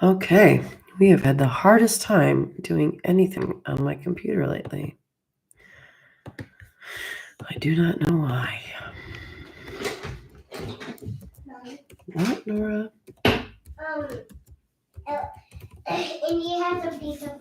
Okay, we have had the hardest time doing anything on my computer lately. I do not know why. What, Nora? And you have a piece of.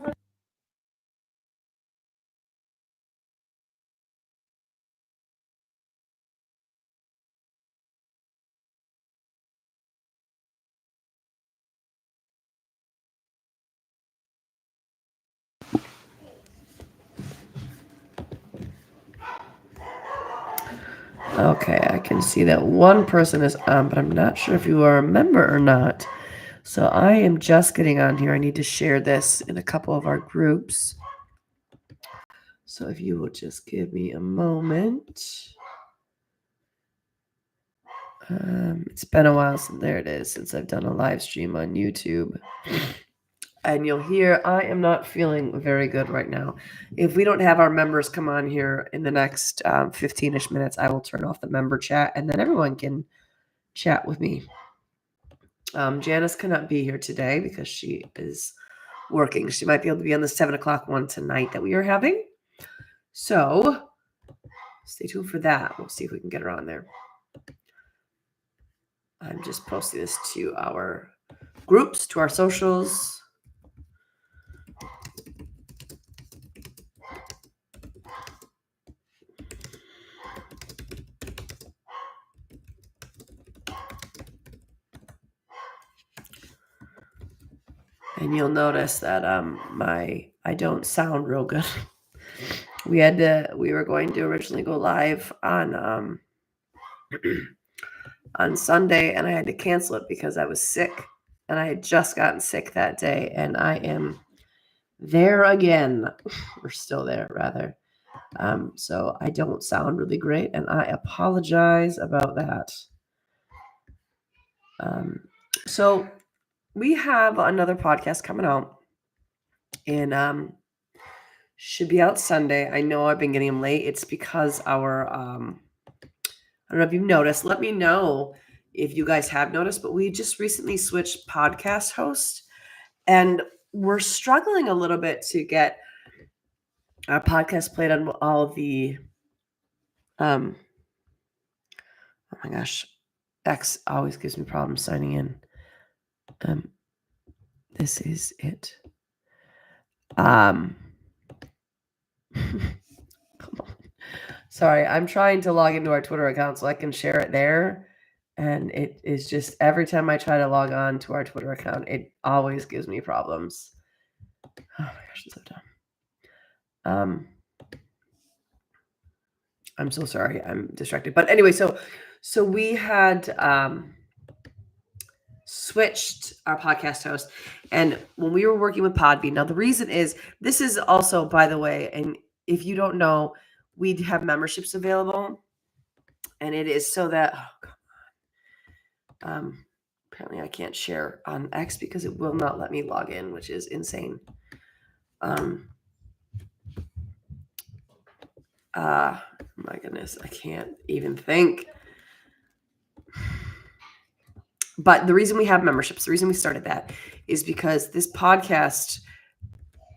Okay, I can see that one person is on, but I'm not sure if you are a member or not. So I am just getting on here. I need to share this in a couple of our groups. So if you will just give me a moment. It's been a while since there it is since I've done a live stream on YouTube. And you'll hear I am not feeling very good right now. If we don't have our members come on here in the next 15-ish minutes, I will turn off the member chat and then everyone can chat with me. Janice cannot be here today because she is working. She might be able to be on the 7 o'clock one tonight that we are having. So stay tuned for that. We'll see if we can get her on there. I'm just posting this to our groups, to our socials. And you'll notice that I don't sound real good. We were going to originally go live on on Sunday, and I had to cancel it because I was sick, and I had just gotten sick that day, and I am there again. We're still there, rather. So I don't sound really great, and I apologize about that. So we have another podcast coming out, and should be out Sunday. I know I've been getting them late. It's because our I don't know if you've noticed. Let me know if you guys have noticed, but we just recently switched podcast host, and we're struggling a little bit to get our podcast played on all the oh my gosh, X always gives me problems signing in. This is it. Come on. Sorry, I'm trying to log into our Twitter account so I can share it there. And it is just every time I try to log on to our Twitter account, it always gives me problems. Oh my gosh, I'm so dumb. I'm so sorry. I'm distracted. But anyway, so we had switched our podcast host, and when we were working with Podbean, now the reason is this is also, by the way, and if you don't know, we have memberships available, and it is so that apparently I can't share on X because it will not let me log in, which is insane. My goodness, I can't even think. But the reason we have memberships, the reason we started that is because this podcast,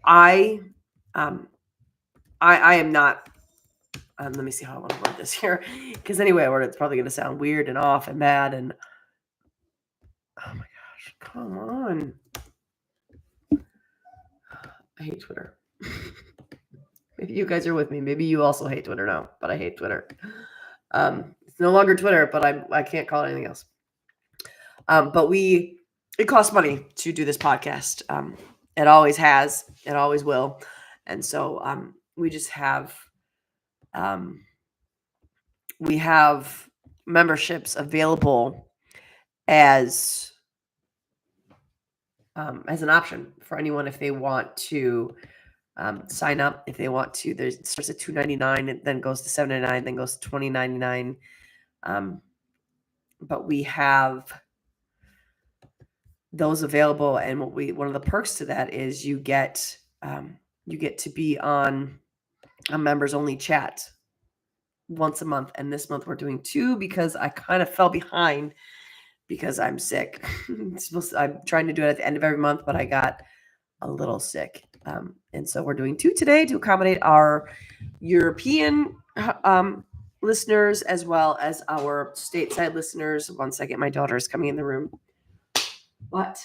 I am not. Let me see how I want to word this here, because anyway, I word it's probably going to sound weird and off and bad and oh my gosh, come on! I hate Twitter. Maybe you guys are with me. Maybe you also hate Twitter now, but I hate Twitter. It's no longer Twitter, but I can't call it anything else. But it costs money to do this podcast. It always has, it always will, and so we just have we have memberships available as an option for anyone if they want to sign up. If they want to, there's it starts at $2.99, and then goes to $7.99, then goes to $20.99. But we have those available, and one of the perks to that is you get to be on a members only chat once a month, and this month we're doing 2 because I kind of fell behind because I'm sick. I'm trying to do it at the end of every month, but I got a little sick. And so we're doing 2 today to accommodate our European listeners as well as our stateside listeners. One second, my daughter is coming in the room. What?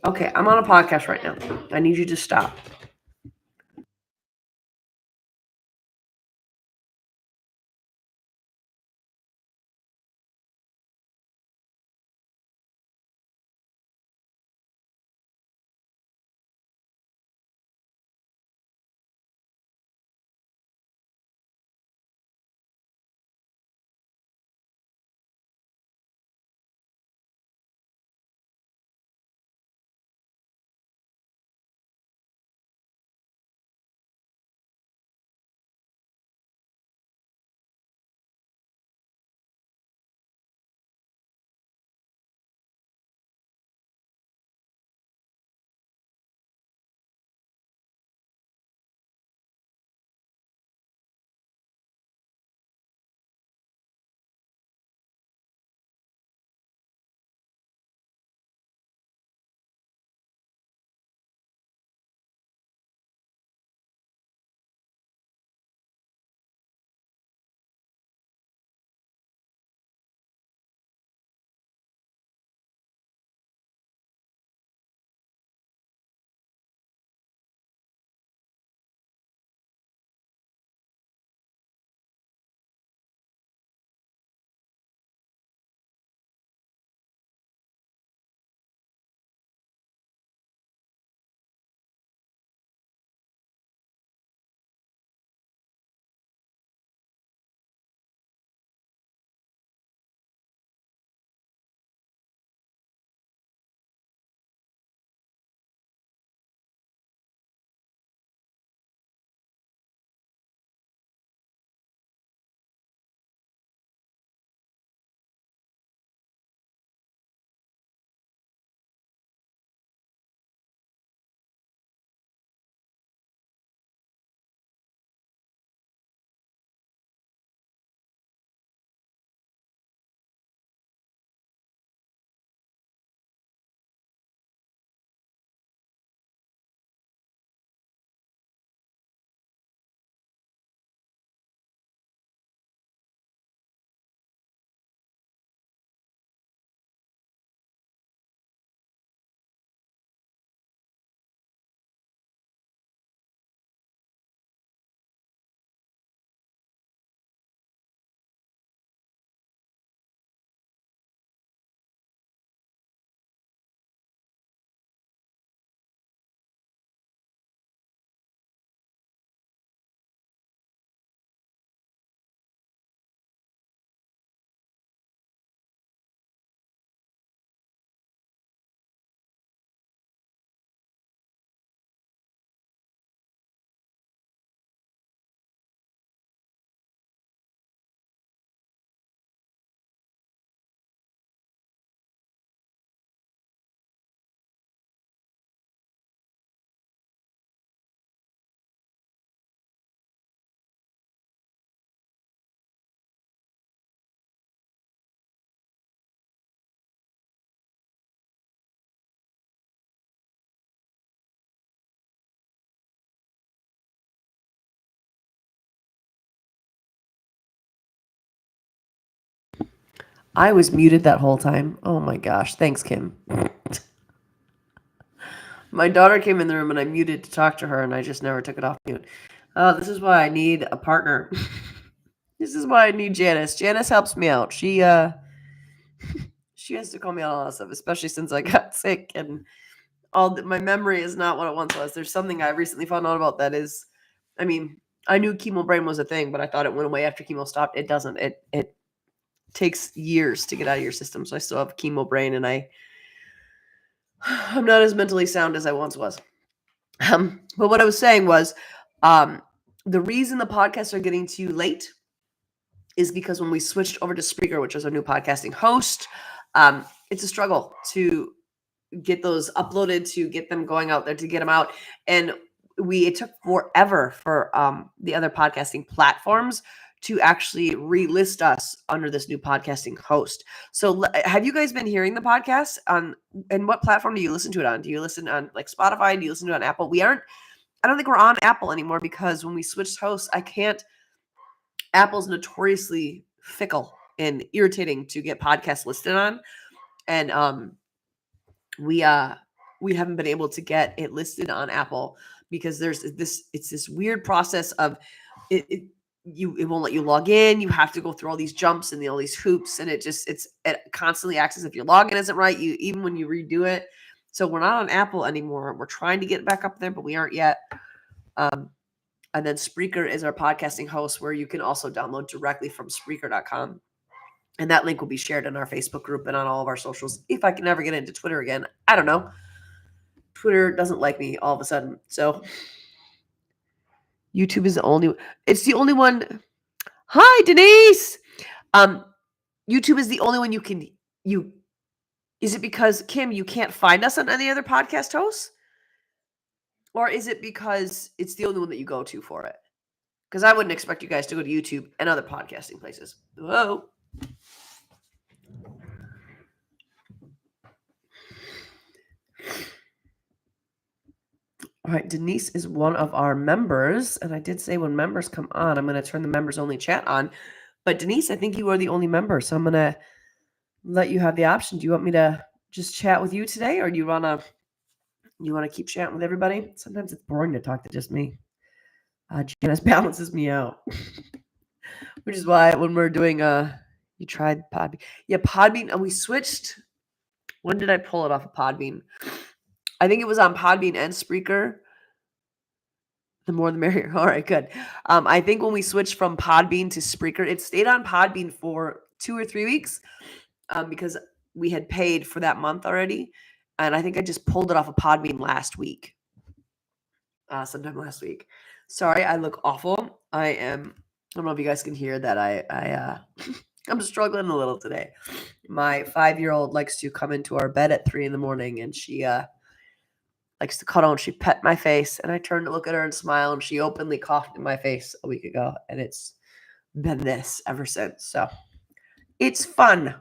Okay, I'm on a podcast right now. I need you to stop. I was muted that whole time. Oh my gosh. Thanks, Kim. My daughter came in the room and I muted to talk to her and I just never took it off mute. This is why I need a partner. This is why I need Janice. Janice helps me out. She has to call me on all that stuff, especially since I got sick and my memory is not what it once was. There's something I recently found out about that is, I mean, I knew chemo brain was a thing, but I thought it went away after chemo stopped. It doesn't. It takes years to get out of your system. So I still have chemo brain and I'm not as mentally sound as I once was. But what I was saying was, the reason the podcasts are getting to you late is because when we switched over to Spreaker, which is our new podcasting host, it's a struggle to get those uploaded, to get them going out there, to get them out. And it took forever for the other podcasting platforms to actually relist us under this new podcasting host. So have you guys been hearing the podcast on, and what platform do you listen to it on? Do you listen on like Spotify? Do you listen to it on Apple? I don't think we're on Apple anymore because when we switched hosts, Apple's notoriously fickle and irritating to get podcasts listed on. And we haven't been able to get it listed on Apple because it's this weird process of it won't let you log in. You have to go through all these jumps and all these hoops, and it constantly acts as if your login isn't right. Even when you redo it. So we're not on Apple anymore. We're trying to get it back up there, but we aren't yet. And then Spreaker is our podcasting host, where you can also download directly from Spreaker.com. And that link will be shared in our Facebook group and on all of our socials. If I can ever get into Twitter again, I don't know. Twitter doesn't like me all of a sudden. So YouTube is it's the only one. Hi, Denise. YouTube is the only one is it because, Kim, you can't find us on any other podcast hosts? Or is it because it's the only one that you go to for it? Because I wouldn't expect you guys to go to YouTube and other podcasting places. Whoa. All right, Denise is one of our members. And I did say when members come on, I'm going to turn the members only chat on. But Denise, I think you are the only member. So I'm going to let you have the option. Do you want me to just chat with you today? Or do you want to keep chatting with everybody? Sometimes it's boring to talk to just me. Janice balances me out. Which is why when we're doing you tried Podbean. Yeah, Podbean. And we switched. When did I pull it off of Podbean? I think it was on Podbean and Spreaker. The more the merrier. All right, good. I think when we switched from Podbean to Spreaker, it stayed on Podbean for 2 or 3 weeks because we had paid for that month already. And I think I just pulled it off of Podbean last week. Sometime last week. Sorry, I look awful. I don't know if you guys can hear that. I'm struggling a little today. My 5-year-old likes to come into our bed at 3 a.m. and she likes to cuddle and she pet my face. And I turn to look at her and smile, and she openly coughed in my face a week ago. And it's been this ever since. So it's fun.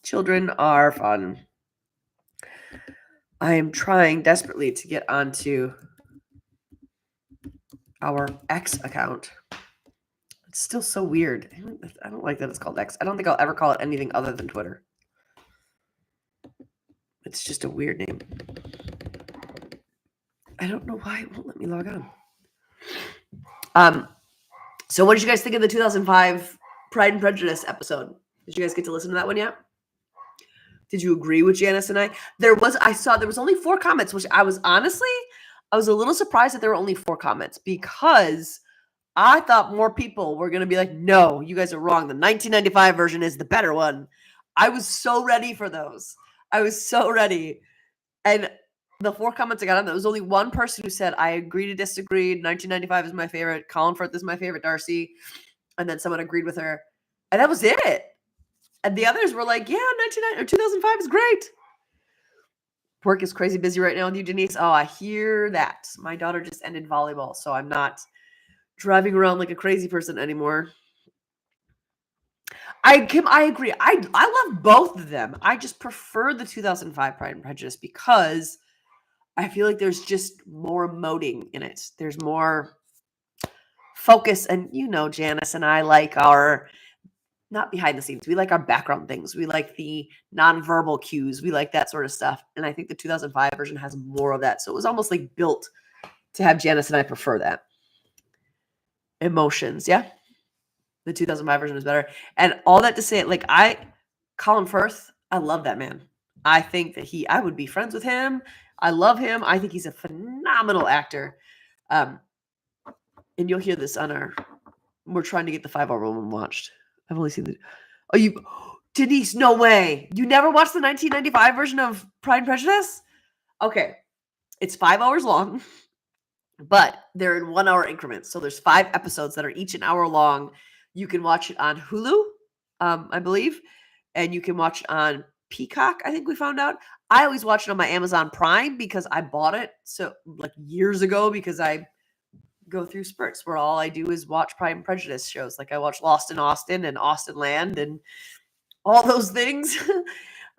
Children are fun. I am trying desperately to get onto our X account. It's still so weird. I don't like that it's called X. I don't think I'll ever call it anything other than Twitter. It's just a weird name. I don't know why it won't let me log on. So what did you guys think of the 2005 Pride and Prejudice episode? Did you guys get to listen to that one yet? Did you agree with Janice and I? I saw there was only 4 comments, which I was a little surprised that there were only 4 comments, because I thought more people were going to be like, no, you guys are wrong. The 1995 version is the better one. I was so ready for those. I was so ready. And the 4 comments I got on, there was only one person who said, I agree to disagree. 1995 is my favorite. Colin Firth is my favorite Darcy. And then someone agreed with her. And that was it. And the others were like, yeah, 2005 is great. Work is crazy busy right now with you, Denise. Oh, I hear that. My daughter just ended volleyball, so I'm not driving around like a crazy person anymore. I agree. I love both of them. I just prefer the 2005 Pride and Prejudice because I feel like there's just more emoting in it. There's more focus. And Janice and I like our, not behind the scenes, we like our background things. We like the nonverbal cues. We like that sort of stuff. And I think the 2005 version has more of that. So it was almost like built to have Janice and I prefer that. Emotions, yeah. The 2005 version is better. And all that to say, Colin Firth, I love that man. I think that I would be friends with him. I love him. I think he's a phenomenal actor. And you'll hear this we're trying to get the 5-hour one watched. I've only seen Denise, no way. You never watched the 1995 version of Pride and Prejudice? Okay. It's 5 hours long, but they're in 1-hour increments. So there's 5 episodes that are each an hour long. You can watch it on Hulu, I believe, and you can watch it on Peacock, I think we found out. I always watch it on my Amazon Prime because I bought it years ago because I go through spurts where all I do is watch Pride and Prejudice shows. Like I watch Lost in Austin and Austin Land and all those things.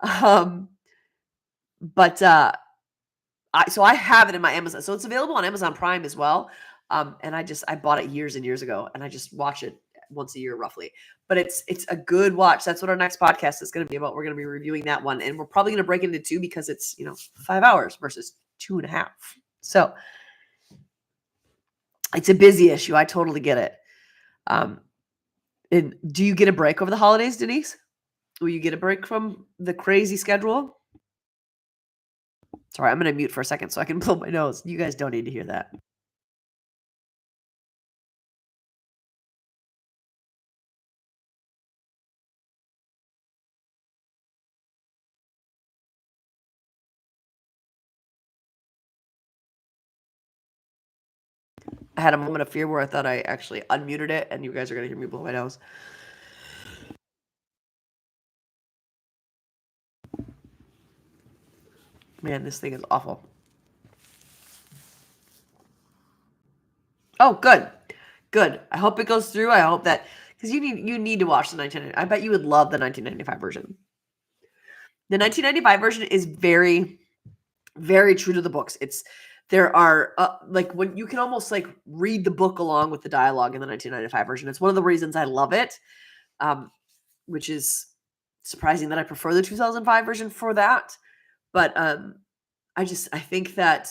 um, but I have it in my Amazon. So it's available on Amazon Prime as well. And I bought it years and years ago and I just watch it once a year roughly. But it's a good watch. That's what our next podcast is going to be about. We're going to be reviewing that one and we're probably going to break it into 2 because it's, 5 hours versus 2.5. So it's a busy issue. I totally get it. And do you get a break over the holidays, Denise? Will you get a break from the crazy schedule? Sorry, I'm going to mute for a second so I can blow my nose. You guys don't need to hear that. I had a moment of fear where I thought I actually unmuted it, and you guys are going to hear me blow my nose. Man, this thing is awful. Oh, good. Good. I hope it goes through. I hope that because you need to watch the 1990. I bet you would love the 1995 version. The 1995 version is very, very true to the books. There are like when you can almost like read the book along with the dialogue in the 1995 version. It's one of the reasons I love it, which is surprising that I prefer the 2005 version for that. But I think that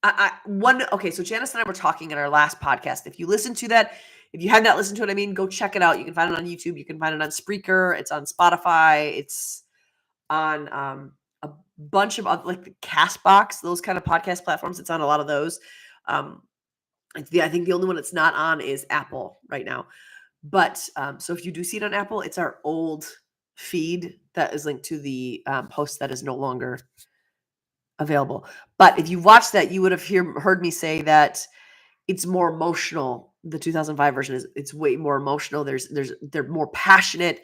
okay, so Janice and I were talking in our last podcast. If you listen to that, if you have not listened to it, go check it out. You can find it on YouTube. You can find it on Spreaker. It's on Spotify. It's on a bunch of like the Castbox, those kind of podcast platforms. It's on a lot of those. I think the only one it's not on is Apple right now. But so if you do see it on Apple, it's our old feed that is linked to the post that is no longer available. But if you watched that, you would have heard me say that it's more emotional. The 2005 version it's way more emotional. They're more passionate.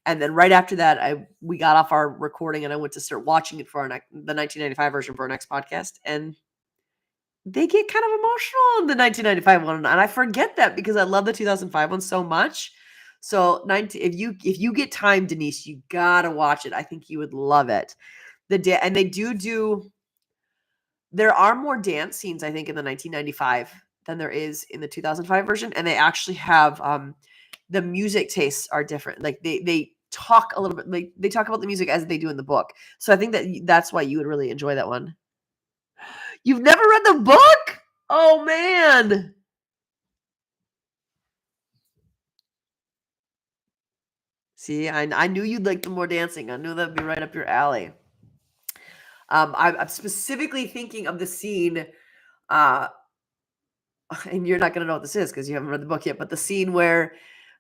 And then right after that, we got off our recording and I went to start watching it for the 1995 version for our next podcast. And they get kind of emotional in the 1995 one. And I forget that because I love the 2005 one so much. So if you get time, Denise, you gotta watch it. I think you would love it. And they do. There are more dance scenes, I think, in the 1995 than there is in the 2005 version, and they actually have the music tastes are different. Like they talk a little bit, like they talk about the music as they do in the book. So I think that's why you would really enjoy that one. You've never read the book? Oh man. See, I knew you'd like the more dancing. I knew that'd be right up your alley. I'm specifically thinking of the scene, and you're not going to know what this is because you haven't read the book yet, but the scene where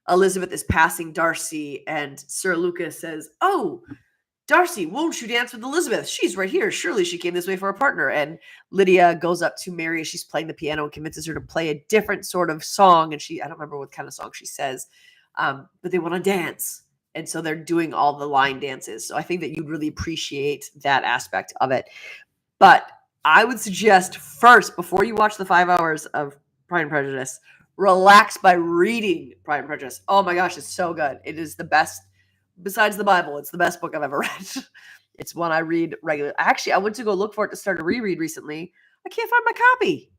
Elizabeth is passing Darcy and Sir Lucas says, "Oh, Darcy, won't you dance with Elizabeth? She's right here. Surely she came this way for a partner." And Lydia goes up to Mary as she's playing the piano and convinces her to play a different sort of song. And I don't remember what kind of song she says, but they want to dance. And so they're doing all the line dances. So I think that you'd really appreciate that aspect of it. But I would suggest first, before you watch the 5 hours of Pride and Prejudice, relax by reading Pride and Prejudice. Oh my gosh, it's so good. It is the best, besides the Bible, it's the best book I've ever read. It's one I read regularly. Actually, I went to go look for it to start a reread recently. I can't find my copy.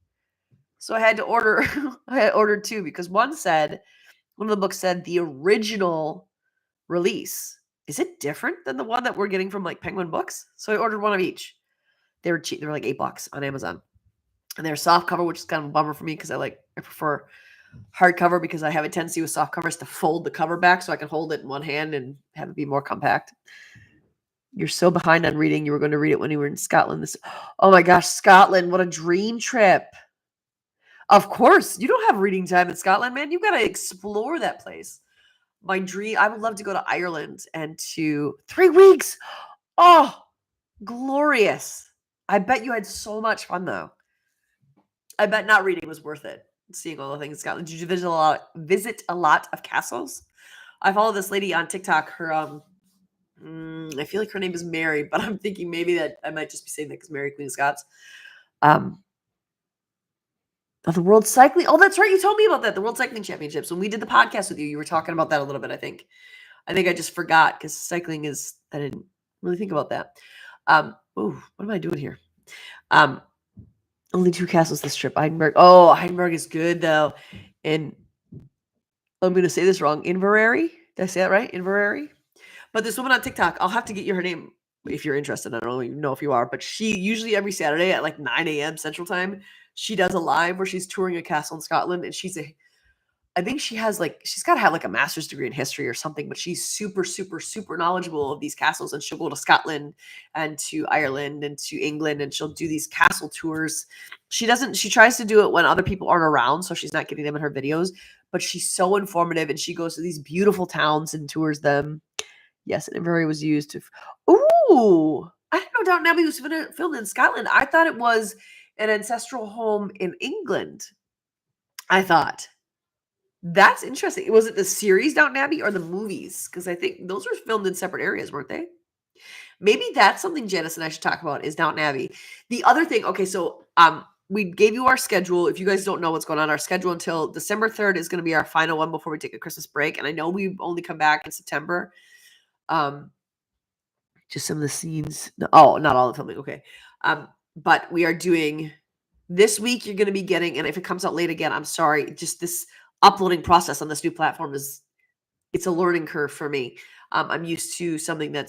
So I had to order, I had ordered 2 because one of the books said the original release. Is it different than the one that we're getting from like Penguin Books? So I ordered one of each. They were cheap. They were like $8 on Amazon. And they're soft cover, which is kind of a bummer for me because I prefer hardcover because I have a tendency with soft covers to fold the cover back so I can hold it in one hand and have it be more compact. You're so behind on reading. You were going to read it when you were in Scotland. Oh my gosh, Scotland. What a dream trip. Of course. You don't have reading time in Scotland, man. You've got to explore that place. My dream, I would love to go to Ireland and to 3 weeks. Oh, glorious. I bet you had so much fun though. I bet not reading was worth it. Seeing all the things in Scotland. Did you visit a lot of castles? I follow this lady on TikTok. Her I feel like her name is Mary, but I'm thinking maybe that I might just be saying that because Mary, Queen of Scots. Oh, the World Cycling. Oh, that's right. You told me about that. The World Cycling Championships. When we did the podcast with you, you were talking about that a little bit, I think. I think I just forgot because cycling is, I didn't really think about that. Ooh, what am I doing here? Only 2 castles this trip. Edinburgh. Oh, Edinburgh is good though. And I'm going to say this wrong. Inverary? Did I say that right? Inverary? But this woman on TikTok, I'll have to get you her name if you're interested. I don't even know if you are, but she usually every Saturday at like 9 a.m. Central Time, she does a live where she's touring a castle in Scotland. And I think she's got to have like a master's degree in history or something, but she's super, super, super knowledgeable of these castles. And she'll go to Scotland and to Ireland and to England and she'll do these castle tours. She tries to do it when other people aren't around. So she's not getting them in her videos, but she's so informative and she goes to these beautiful towns and tours them. Yes, and Inverary was used to. Ooh, I didn't know Downton Abbey was filmed in Scotland. I thought it was an ancestral home in England. I thought. That's interesting. Was it the series Downton Abbey or the movies? Because I think those were filmed in separate areas, weren't they? Maybe that's something Janice and I should talk about is Downton Abbey. The other thing, okay, so we gave you our schedule. If you guys don't know what's going on, our schedule until December 3rd is going to be our final one before we take a Christmas break. And I know we only come back in September. Just some of the scenes. Oh, not all the filming. Okay. But we are doing this week. You're going to be getting, and if it comes out late again, I'm sorry. Just this uploading process on this new platform it's a learning curve for me. I'm used to something I'm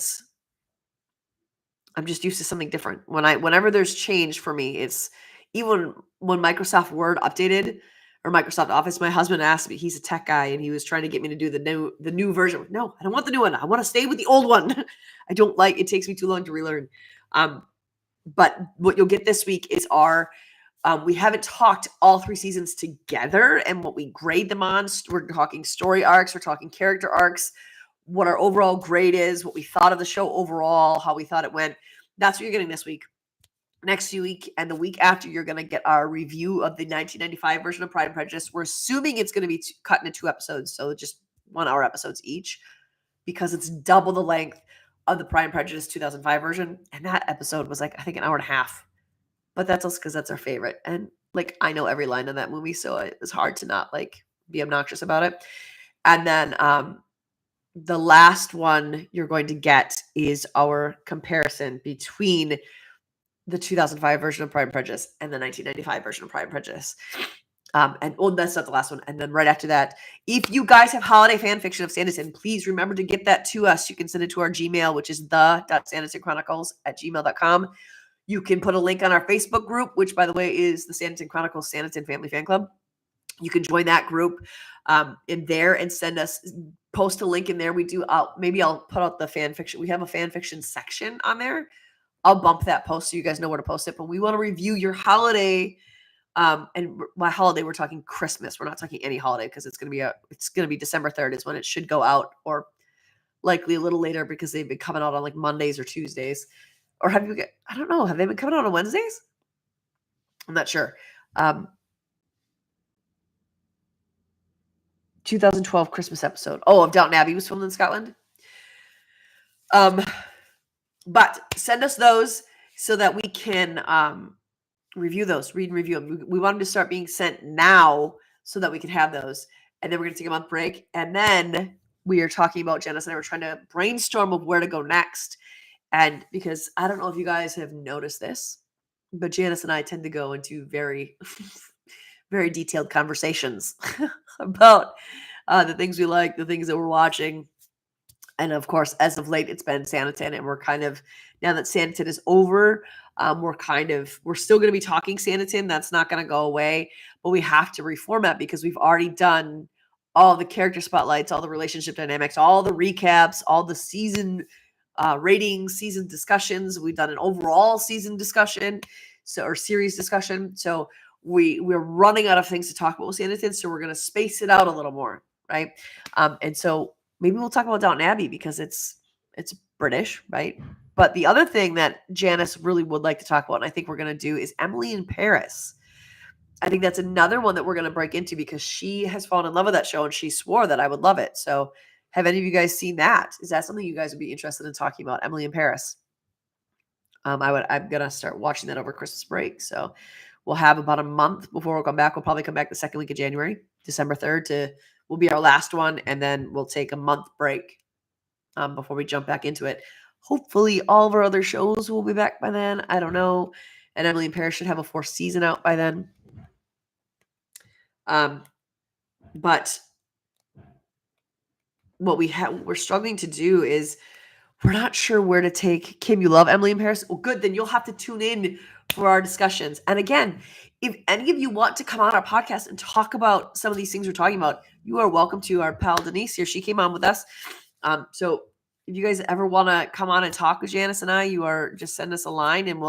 just used to something different. Whenever there's change for me, it's even when Microsoft Word updated or Microsoft Office, my husband asked me, he's a tech guy and he was trying to get me to do the new version. No, I don't want the new one. I want to stay with the old one. I don't like, it takes me too long to relearn. But what you'll get this week is we haven't talked all 3 seasons together and what we grade them on. We're talking story arcs. We're talking character arcs, what our overall grade is, what we thought of the show overall, how we thought it went. That's what you're getting this week. Next week and the week after, you're going to get our review of the 1995 version of Pride and Prejudice. We're assuming it's going to be cut into 2 episodes, so just 1-hour episodes each, because it's double the length of the Pride and Prejudice 2005 version. And that episode was like, I think, an hour and a half. But that's also because that's our favorite. And like, I know every line in that movie, so it's hard to not like be obnoxious about it. And then the last one you're going to get is our comparison between the 2005 version of Pride and Prejudice and the 1995 version of Pride and Prejudice. That's not the last one. And then right after that, if you guys have holiday fan fiction of Sanditon, please remember to get that to us. You can send it to our Gmail, which is the.sanditonchronicles@gmail.com. You can put a link on our Facebook group, which, by the way, is the Sanditon Chronicles Sanditon Family Fan Club. You can join that group in there and post a link in there. Maybe I'll put out the fan fiction. We have a fan fiction section on there. I'll bump that post so you guys know where to post it. But we want to review your holiday. And by holiday, we're talking Christmas. We're not talking any holiday because it's going to be December 3rd is when it should go out, or likely a little later because they've been coming out on like Mondays or Tuesdays. Or I don't know. Have they been coming out on Wednesdays? I'm not sure. 2012 Christmas episode. Oh, of Downton Abbey was filmed in Scotland. But send us those so that we can review those, read and review them. We want them to start being sent now so that we can have those. And then we're going to take a month break. And then we are talking about, Janice and I were trying to brainstorm of where to go next. And because I don't know if you guys have noticed this, but Janice and I tend to go into very, very detailed conversations about the things we like, the things that we're watching. And of course, as of late, it's been Sanditon, and we're kind of, now that Sanditon is over, we're still going to be talking Sanditon. That's not going to go away, but we have to reformat because we've already done all the character spotlights, all the relationship dynamics, all the recaps, all the season ratings, season discussions. We've done an overall season discussion, or series discussion. So we're running out of things to talk about with Sanditon, so we're going to space it out a little more, right? And so maybe we'll talk about Downton Abbey because it's British, right? But the other thing that Janice really would like to talk about, and I think we're going to do, is Emily in Paris. I think that's another one that we're going to break into because she has fallen in love with that show and she swore that I would love it. So have any of you guys seen that? Is that something you guys would be interested in talking about, Emily in Paris? I'm going to start watching that over Christmas break. So we'll have about a month before we'll come back. We'll probably come back the second week of January, December 3rd will be our last one. And then we'll take a month break before we jump back into it. Hopefully all of our other shows will be back by then. I don't know. And Emily in Paris should have a 4th season out by then. But what we're struggling to do is we're not sure where to take Kim. You love Emily in Paris? Well, good. Then you'll have to tune in for our discussions. And again, if any of you want to come on our podcast and talk about some of these things we're talking about, you are welcome to. Our pal Denise here. She came on with us. So if you guys ever want to come on and talk with Janice and I, you are just send us a line, and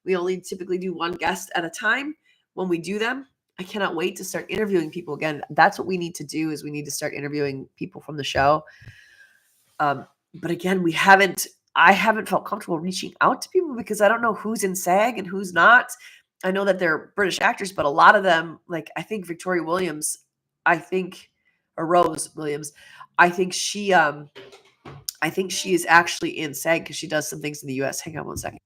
we only typically do one guest at a time when we do them. I cannot wait to start interviewing people again. That's what we need to do, is we need to start interviewing people from the show. But again, I haven't felt comfortable reaching out to people because I don't know who's in SAG and who's not. I know that they're British actors, but a lot of them, like I think Victoria Williams, or Rose Williams, I think she is actually in SAG because she does some things in the US. Hang on one second.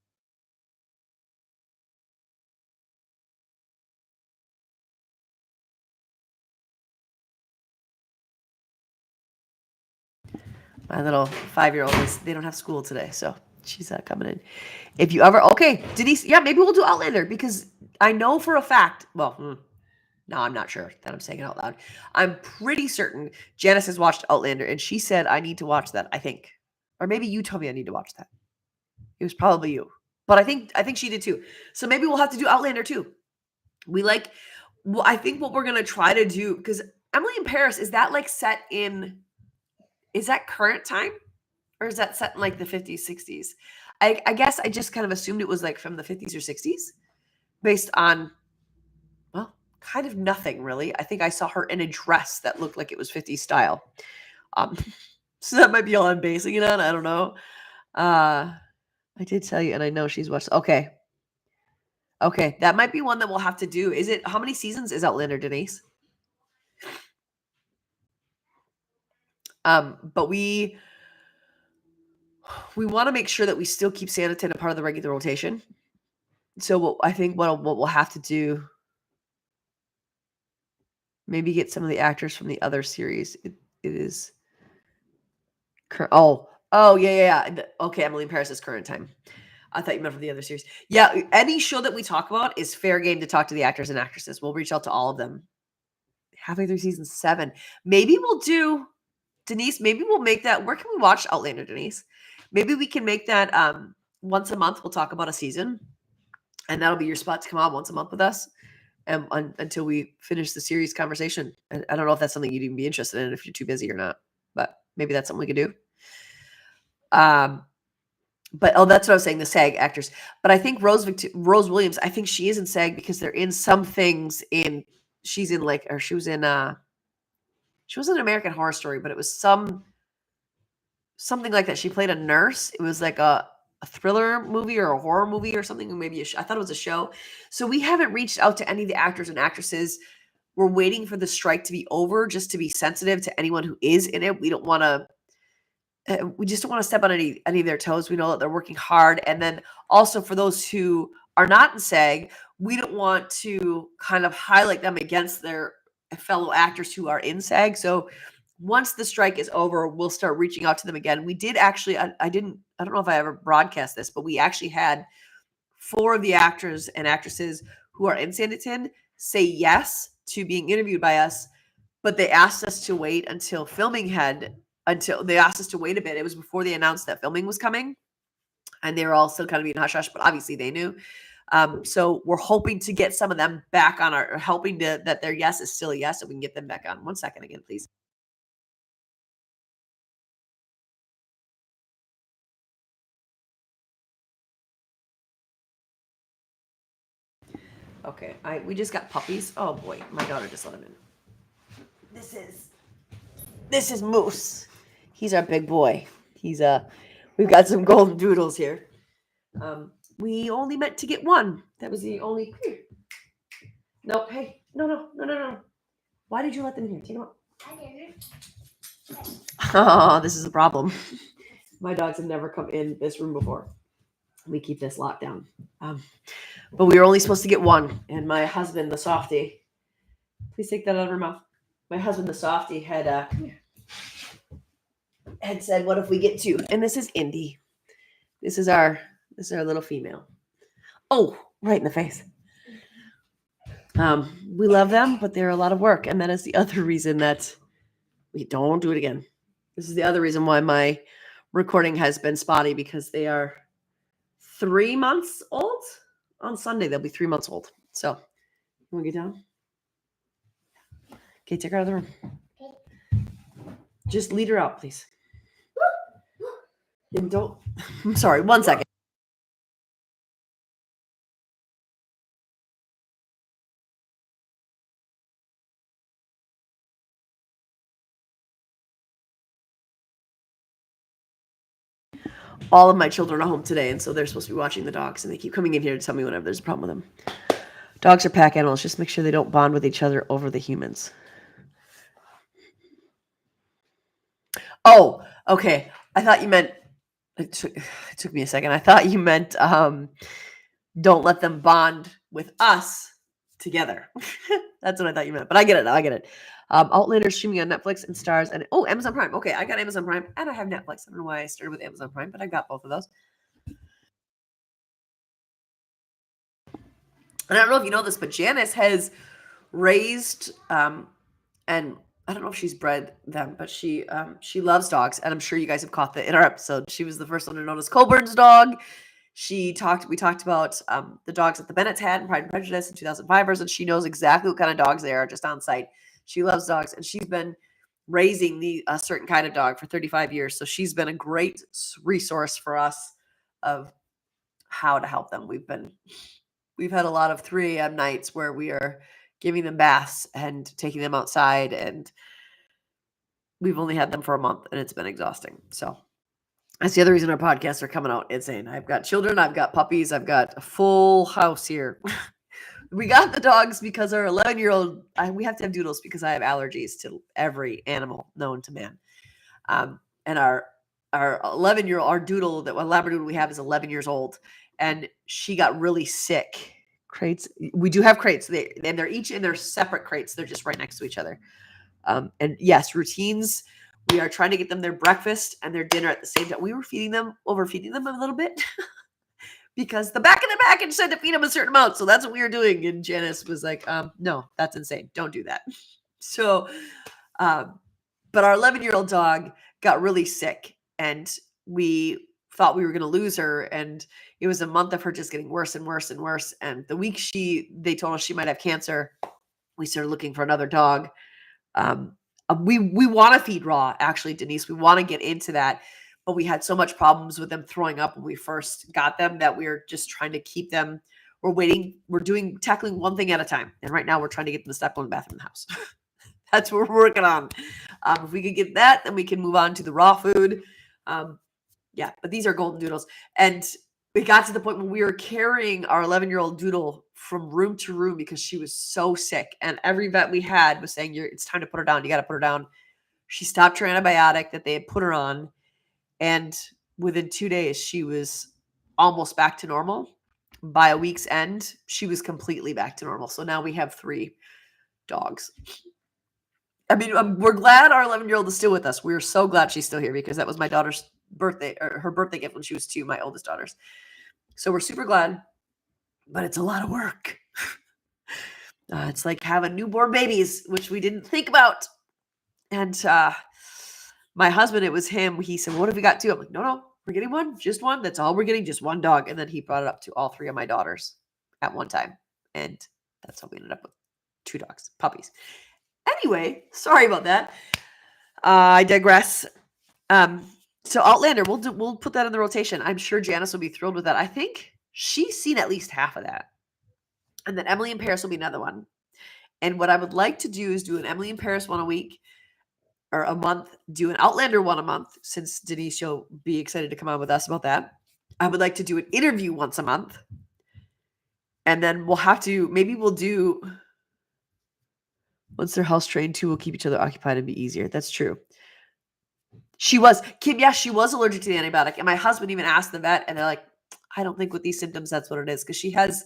My little 5-year-old they don't have school today, so she's coming in. If you ever, okay, Denise, yeah, maybe we'll do Outlander, because I know for a fact, no, I'm not sure that I'm saying it out loud. I'm pretty certain Janice has watched Outlander, and she said I need to watch that, I think. Or maybe you told me I need to watch that. It was probably you. But I think she did too. So maybe we'll have to do Outlander too. I think what we're going to try to do, because Emily in Paris, is that like set in, is that current time? Or is that set in like the 50s, 60s? I guess I just kind of assumed it was like from the 50s or 60s based on, well, kind of nothing really. I think I saw her in a dress that looked like it was 50s style. So that might be all I'm basing it on. I don't know. I did tell you, and I know she's watched. Okay. That might be one that we'll have to do. How many seasons is Outlander, Denise? But we want to make sure that we still keep Sanditon a part of the regular rotation. So I think what we'll have to do, maybe get some of the actors from the other series. It is yeah. Okay, Emily in Paris is current time. I thought you meant from the other series. Yeah, any show that we talk about is fair game to talk to the actors and actresses. We'll reach out to all of them. Halfway through season 7. Maybe we'll do, Denise, maybe we'll make that. Where can we watch Outlander, Denise? Maybe we can make that once a month. We'll talk about a season, and that'll be your spot to come on once a month with us, and until we finish the series conversation. And I don't know if that's something you'd even be interested in, if you're too busy or not, but maybe that's something we could do. But that's what I was saying, the SAG actors. But I think Rose Williams, I think she is in SAG because they're in some things she was in American Horror Story, but it was something like that. She played a nurse. It was like a thriller movie or a horror movie or something. Maybe I thought it was a show. So we haven't reached out to any of the actors and actresses. We're waiting for the strike to be over just to be sensitive to anyone who is in it. We just don't want to step on any of their toes. We know that they're working hard. And then also for those who are not in SAG, we don't want to kind of highlight them against their fellow actors who are in SAG. So once the strike is over, we'll start reaching out to them again. We did actually, I don't know if I ever broadcast this, but we actually had 4 of the actors and actresses who are in Sanditon say yes to being interviewed by us, but they asked us to wait until they asked us to wait a bit. It was before they announced that filming was coming, and they were all still kind of being hush-hush, but obviously they knew. So we're hoping to get some of them back on that their yes is still a yes, so we can get them back on. 1 second again, please. Okay, we just got puppies. Oh boy, my daughter just let him in. This is Moose. He's our big boy. We've got some golden doodles here. We only meant to get one. That was the only. No, hey, no. Why did you let them in here? Take them out. I didn't. Oh, this is a problem. My dogs have never come in this room before. We keep this locked down. but we were only supposed to get one. And my husband, the softie, please take that out of her mouth. My husband, the softie, had said, "What if we get two?" And this is Indy. This is our little female. Oh, right in the face. We love them, but they're a lot of work, and that is the other reason that we don't do it again. This is the other reason why my recording has been spotty, because they are 3 months old. On Sunday, they'll be 3 months old. So, you want to get down? Okay, take her out of the room. Just lead her out, please. And don't. I'm sorry. 1 second. All of my children are home today, and so they're supposed to be watching the dogs, and they keep coming in here to tell me whenever there's a problem with them. Dogs are pack animals. Just make sure they don't bond with each other over the humans. Oh, okay. I thought you meant. It took me a second. I thought you meant don't let them bond with us together. That's what I thought you meant. But I get it now. I get it. Outlander streaming on Netflix and Stars and Amazon Prime. Okay, I got Amazon Prime and I have Netflix. I don't know why I started with Amazon Prime, but I got both of those. And I don't know if you know this, but Janice has raised and I don't know if she's bred them, but she loves dogs, and I'm sure you guys have caught that in our episode. She was the first one to notice Colburn's dog. We talked about the dogs that the Bennetts had in Pride and Prejudice and 2005ers, and she knows exactly what kind of dogs they are just on site. She loves dogs, and she's been raising a certain kind of dog for 35 years. So she's been a great resource for us of how to help them. We've had a lot of 3 a.m. nights where we are giving them baths and taking them outside, and we've only had them for a month, and it's been exhausting. So that's the other reason our podcasts are coming out insane. I've got children, I've got puppies, I've got a full house here. We got the dogs because our 11-year-old, we have to have doodles because I have allergies to every animal known to man. And our 11-year-old, our Labradoodle we have is 11 years old, and she got really sick. Crates. We do have crates. They're each in their separate crates. They're just right next to each other. And yes, routines. We are trying to get them their breakfast and their dinner at the same time. We were overfeeding them a little bit because the back of the package said to feed them a certain amount. So that's what we were doing. And Janice was like, no, that's insane. Don't do that. So, but our 11-year-old dog got really sick, and we thought we were going to lose her, and it was a month of her just getting worse and worse and worse. And the week they told us she might have cancer, we started looking for another dog. We want to feed raw, actually, Denise. We want to get into that, but we had so much problems with them throwing up when we first got them that we're just trying to keep them. We're waiting. We're tackling one thing at a time, and right now we're trying to get them to step on the bathroom in the house. That's what we're working on. If we could get that, then we can move on to the raw food. Yeah, but these are golden doodles. And we got to the point when we were carrying our 11-year-old doodle from room to room because she was so sick. And every vet we had was saying, it's time to put her down. You got to put her down. She stopped her antibiotic that they had put her on. And within 2 days, she was almost back to normal. By a week's end, she was completely back to normal. So now we have 3 dogs. I mean, we're glad our 11-year-old is still with us. We're so glad she's still here because that was my daughter's birthday, or her birthday gift when she was 2, my oldest daughter's. So we're super glad, but it's a lot of work. It's like having newborn babies, which we didn't think about. And my husband, it was him. He said, "What have we got 2?" I'm like, no, we're getting one, just one. That's all we're getting, just one dog. And then he brought it up to all 3 of my daughters at one time. And that's how we ended up with 2 dogs, puppies. Anyway, sorry about that. I digress. So Outlander, we'll put that in the rotation. I'm sure Janice will be thrilled with that. I think she's seen at least half of that. And then Emily in Paris will be another one. And what I would like to do is do an Emily in Paris one a week or a month, do an Outlander one a month, since Denise, you'll be excited to come on with us about that. I would like to do an interview once a month. And then maybe we'll do, once they're house trained too, we'll keep each other occupied and be easier. That's true. She was allergic to the antibiotic. And my husband even asked the vet, and they're like, I don't think with these symptoms, that's what it is. Because she has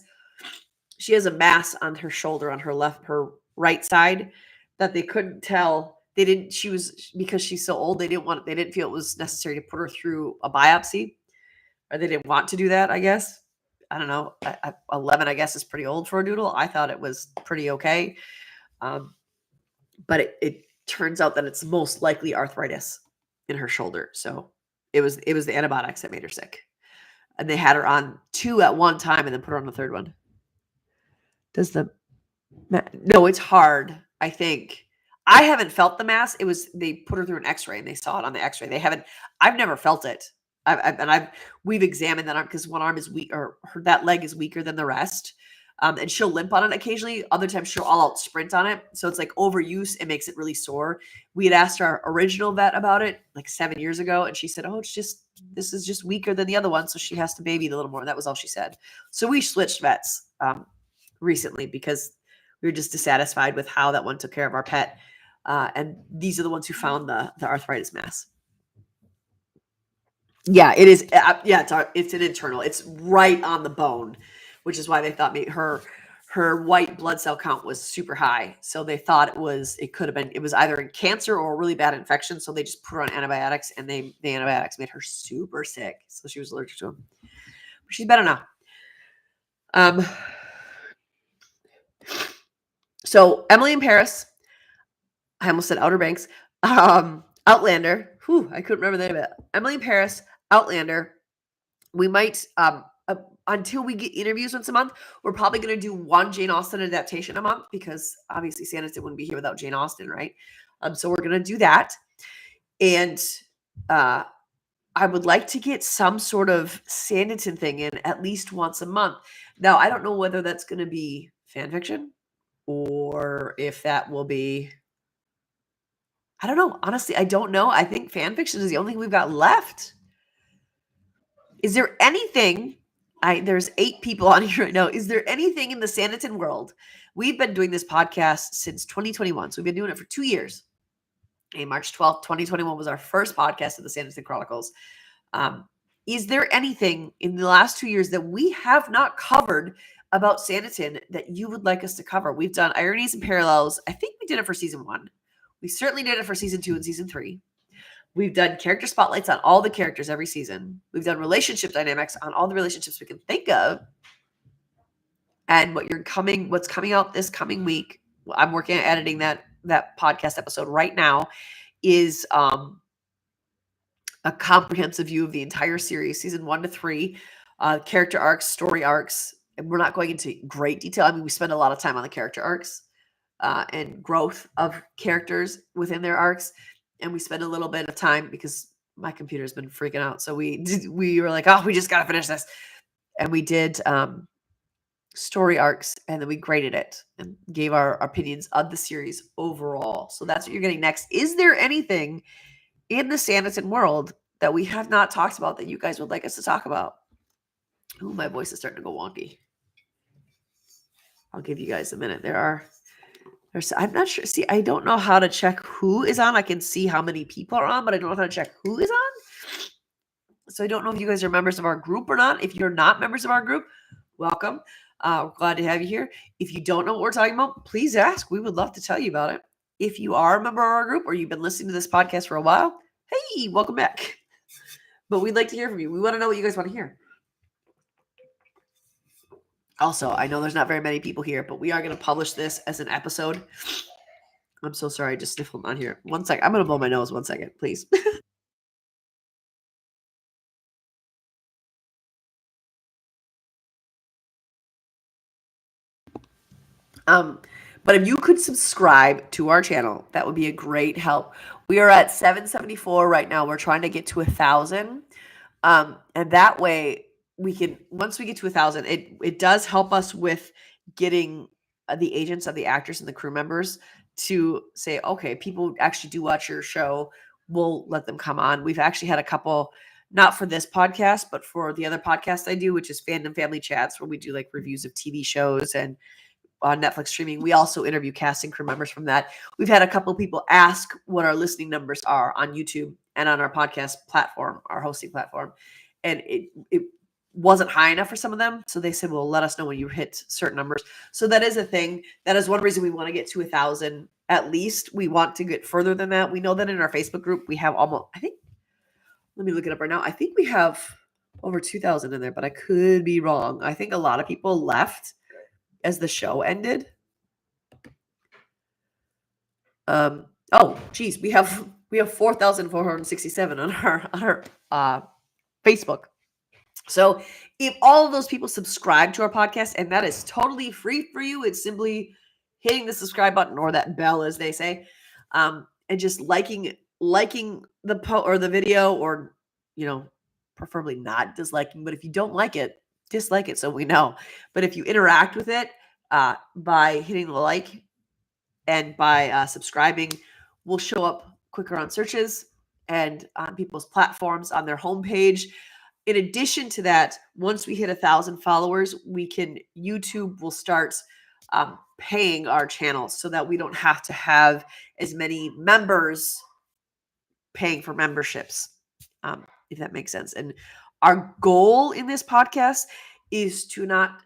she has a mass on her shoulder on her right side that they couldn't tell. Because she's so old, they didn't feel it was necessary to put her through a biopsy, or they didn't want to do that, I guess. I don't know. 11, I guess, is pretty old for a doodle. I thought it was pretty okay. But it turns out that it's most likely arthritis in her shoulder. So it was the antibiotics that made her sick. And they had her on 2 at one time and then put her on the third one. No, it's hard, I think. I haven't felt the mass. They put her through an x-ray and they saw it on the x-ray. I've never felt it. We've examined that arm because one arm is weak, or that leg is weaker than the rest. And she'll limp on it occasionally. Other times she'll all out sprint on it. So it's like overuse. It makes it really sore. We had asked our original vet about it like 7 years ago. And she said, oh, this is just weaker than the other one. So she has to baby it a little more. That was all she said. So we switched vets recently because we were just dissatisfied with how that one took care of our pet. And these are the ones who found the arthritis mass. Yeah, it is. It's an internal. It's right on the bone, which is why they thought her white blood cell count was super high. So they thought it was either in cancer or a really bad infection. So they just put her on antibiotics, and the antibiotics made her super sick. So she was allergic to them. But she's better now. So Emily in Paris. I almost said Outer Banks. Outlander. I couldn't remember the name of it. Emily in Paris. Outlander. We might, until we get interviews once a month, we're probably going to do one Jane Austen adaptation a month because obviously Sanditon wouldn't be here without Jane Austen, right? So we're going to do that. And I would like to get some sort of Sanditon thing in at least once a month. Now, I don't know whether that's going to be fan fiction or if that will be, I don't know. Honestly, I don't know. I think fan fiction is the only thing we've got left. Is there anything, there's 8 people on here right now. Is there anything in the Sanditon world? We've been doing this podcast since 2021. So we've been doing it for 2 years. And March 12th, 2021 was our first podcast of the Sanditon Chronicles. Is there anything in the last 2 years that we have not covered about Sanditon that you would like us to cover? We've done ironies and parallels. I think we did it for season 1. We certainly did it for season 2 and season 3. We've done character spotlights on all the characters every season. We've done relationship dynamics on all the relationships we can think of. And what's coming out this coming week, I'm working on editing that podcast episode right now, is a comprehensive view of the entire series, season 1 to 3, character arcs, story arcs. And we're not going into great detail. I mean, we spend a lot of time on the character arcs and growth of characters within their arcs. And we spend a little bit of time because my computer's been freaking out. So we were like, oh, we just got to finish this. And we did story arcs, and then we graded it and gave our opinions of the series overall. So that's what you're getting next. Is there anything in the Sanditon world that we have not talked about that you guys would like us to talk about? Oh, my voice is starting to go wonky. I'll give you guys a minute. I'm not sure. See, I don't know how to check who is on. I can see how many people are on, but I don't know how to check who is on. So I don't know if you guys are members of our group or not. If you're not members of our group, welcome. We're glad to have you here. If you don't know what we're talking about, please ask. We would love to tell you about it. If you are a member of our group or you've been listening to this podcast for a while, hey, welcome back. But we'd like to hear from you. We want to know what you guys want to hear. Also, I know there's not very many people here, but we are going to publish this as an episode. I'm so sorry. I just sniffled on here. 1 second. I'm going to blow my nose 1 second, please. But if you could subscribe to our channel, that would be a great help. We are at 774 right now. We're trying to get to 1,000. And that way once we get to 1,000, it does help us with getting the agents of the actors and the crew members to say, okay, people actually do watch your show. We'll let them come on. We've actually had a couple, not for this podcast, but for the other podcast I do, which is Fandom Family Chats, where we do like reviews of TV shows and on Netflix streaming. We also interview cast and crew members from that. We've had a couple of people ask what our listening numbers are on YouTube and on our podcast platform, our hosting platform. And wasn't high enough for some of them. So they said, well, let us know when you hit certain numbers. So that is a thing. That is one reason we want to get to 1,000 at least. We want to get further than that. We know that in our Facebook group, we have almost, I think, let me look it up right now. I think we have over 2,000 in there, but I could be wrong. I think a lot of people left as the show ended. Oh, geez, we have 4,467 on our Facebook. So if all of those people subscribe to our podcast, and that is totally free for you, it's simply hitting the subscribe button or that bell, as they say, and just liking the video, or preferably not disliking. But if you don't like it, dislike it so we know. But if you interact with it by hitting the like and by subscribing, we'll show up quicker on searches and on people's platforms on their homepage. In addition to that, once we hit 1,000 followers, YouTube will start paying our channels so that we don't have to have as many members paying for memberships, if that makes sense. And our goal in this podcast is to not,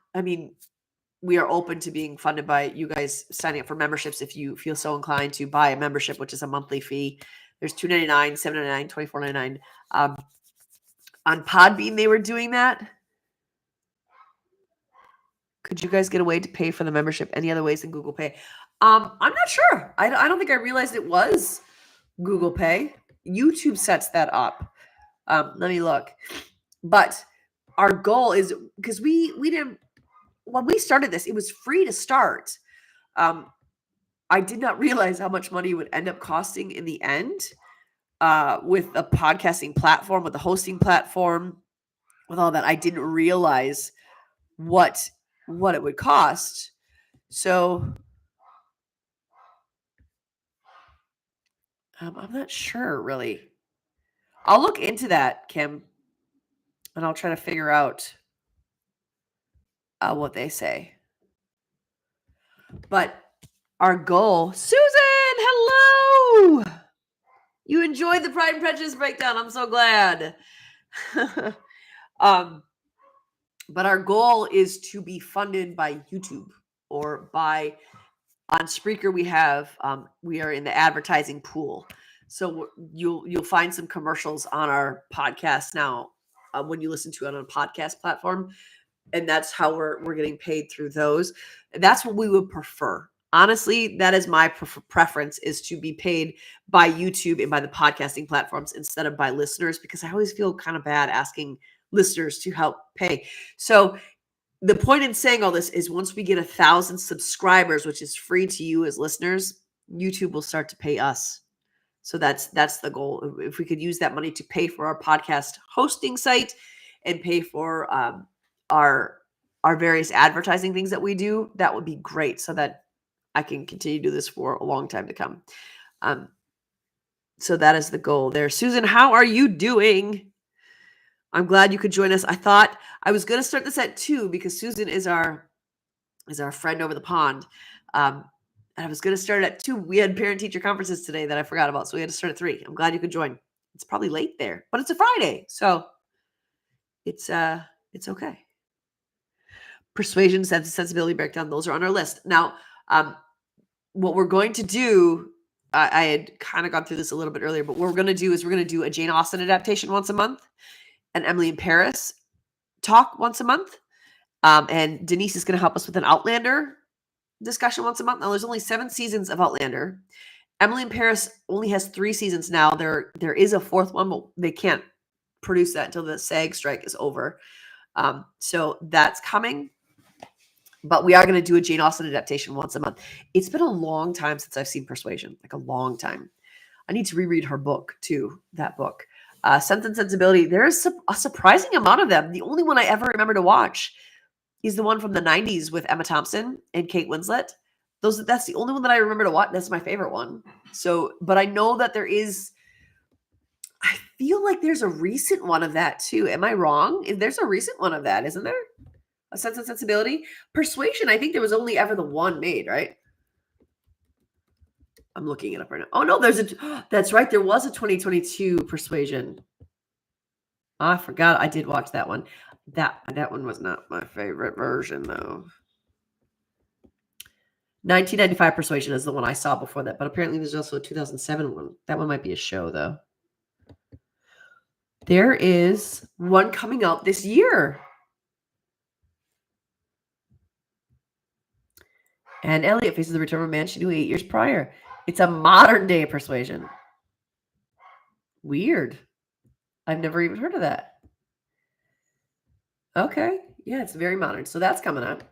we are open to being funded by you guys signing up for memberships if you feel so inclined to buy a membership, which is a monthly fee. There's $2.99, $7.99, $24.99. On Podbean, they were doing that. Could you guys get a way to pay for the membership any other ways than Google Pay? I'm not sure. I don't think I realized it was Google Pay. YouTube sets that up. Let me look. But our goal is, because we didn't, when we started this, it was free to start. I did not realize how much money it would end up costing in the end. With a podcasting platform, with the hosting platform, with all that, I didn't realize what it would cost. So I'm not sure, really. I'll look into that, Kim, and I'll try to figure out what they say. But our goal, Susan, hello! You enjoyed the Pride and Prejudice breakdown. I'm so glad. But our goal is to be funded by YouTube or on Spreaker. We are in the advertising pool. So you'll find some commercials on our podcast now when you listen to it on a podcast platform. And that's how we're getting paid through those. That's what we would prefer. Honestly, that is my preference, is to be paid by YouTube and by the podcasting platforms instead of by listeners, because I always feel kind of bad asking listeners to help pay. So the point in saying all this is, once we get 1,000 subscribers, which is free to you as listeners, YouTube will start to pay us. So that's the goal. If we could use that money to pay for our podcast hosting site and pay for our various advertising things that we do, that would be great, so that I can continue to do this for a long time to come. So that is the goal there. Susan, how are you doing? I'm glad you could join us. I thought I was going to start this at 2 because Susan is our friend over the pond. And I was going to start at 2. We had parent-teacher conferences today that I forgot about, so we had to start at 3. I'm glad you could join. It's probably late there, but it's a Friday, so it's okay. Persuasion, sensibility breakdown, those are on our list. Now, what we're going to do, I had kind of gone through this a little bit earlier, but what we're going to do is we're going to do a Jane Austen adaptation once a month, an Emily in Paris talk once a month, and Denise is going to help us with an Outlander discussion once a month. Now, there's only 7 seasons of Outlander. Emily in Paris only has 3 seasons now. There is a 4th one, but they can't produce that until the SAG strike is over. So that's coming. But we are going to do a Jane Austen adaptation once a month. It's been a long time since I've seen Persuasion, like a long time. I need to reread her book too, that book. Sense and Sensibility, there is a surprising amount of them. The only one I ever remember to watch is the one from the 90s with Emma Thompson and Kate Winslet. That's the only one that I remember to watch. That's my favorite one. So, but I know that I feel like there's a recent one of that too. Am I wrong? There's a recent one of that, isn't there? A Sense and Sensibility. Persuasion, I think there was only ever the one made, right? I'm looking it up right now. Oh, no, that's right. There was a 2022 Persuasion. I forgot. I did watch that one. That one was not my favorite version though. 1995 Persuasion is the one I saw before that, but apparently there's also a 2007 one. That one might be a show though. There is one coming out this year. And Elliot faces the return of a man she knew 8 years prior. It's a modern day Persuasion. Weird. I've never even heard of that. Okay. Yeah, it's very modern. So that's coming up.